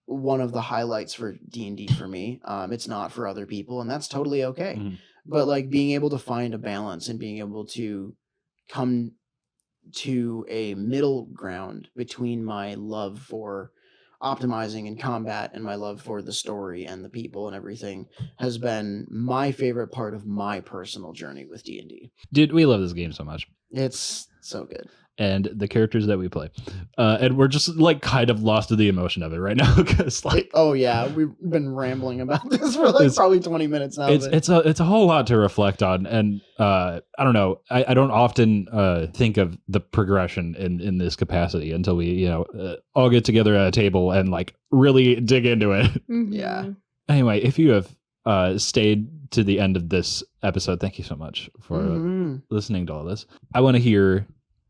[SPEAKER 2] the highlights for D&D for me. It's not for other people, and that's totally okay. But like, being able to find a balance and being able to come to a middle ground between my love for optimizing and combat and my love for the story and the people and everything has been my favorite part of my personal journey with D&D.
[SPEAKER 1] Dude, we love this game so much.
[SPEAKER 2] It's so good.
[SPEAKER 1] And the characters that we play. And we're just like kind of lost to the emotion of it right now, because like,
[SPEAKER 2] oh yeah, we've been rambling about this for like probably 20 minutes now.
[SPEAKER 1] It's a whole lot to reflect on. And I don't know, I don't often think of the progression in this capacity until we, you know, all get together at a table and like really dig into it.
[SPEAKER 2] Yeah.
[SPEAKER 1] Anyway, if you have stayed to the end of this episode, thank you so much for listening to all this. I want to hear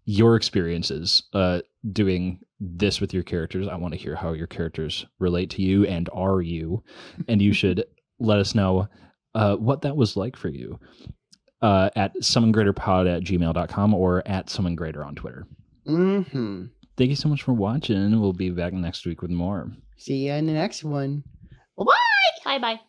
[SPEAKER 1] your experiences doing this with your characters. I want to hear how your characters relate to you and are you. And you should let us know what that was like for you at summongreaterpod@gmail.com or at summongreater on Twitter. Thank you so much for watching. We'll be back next week with more.
[SPEAKER 2] See you in the next one.
[SPEAKER 3] Bye-bye.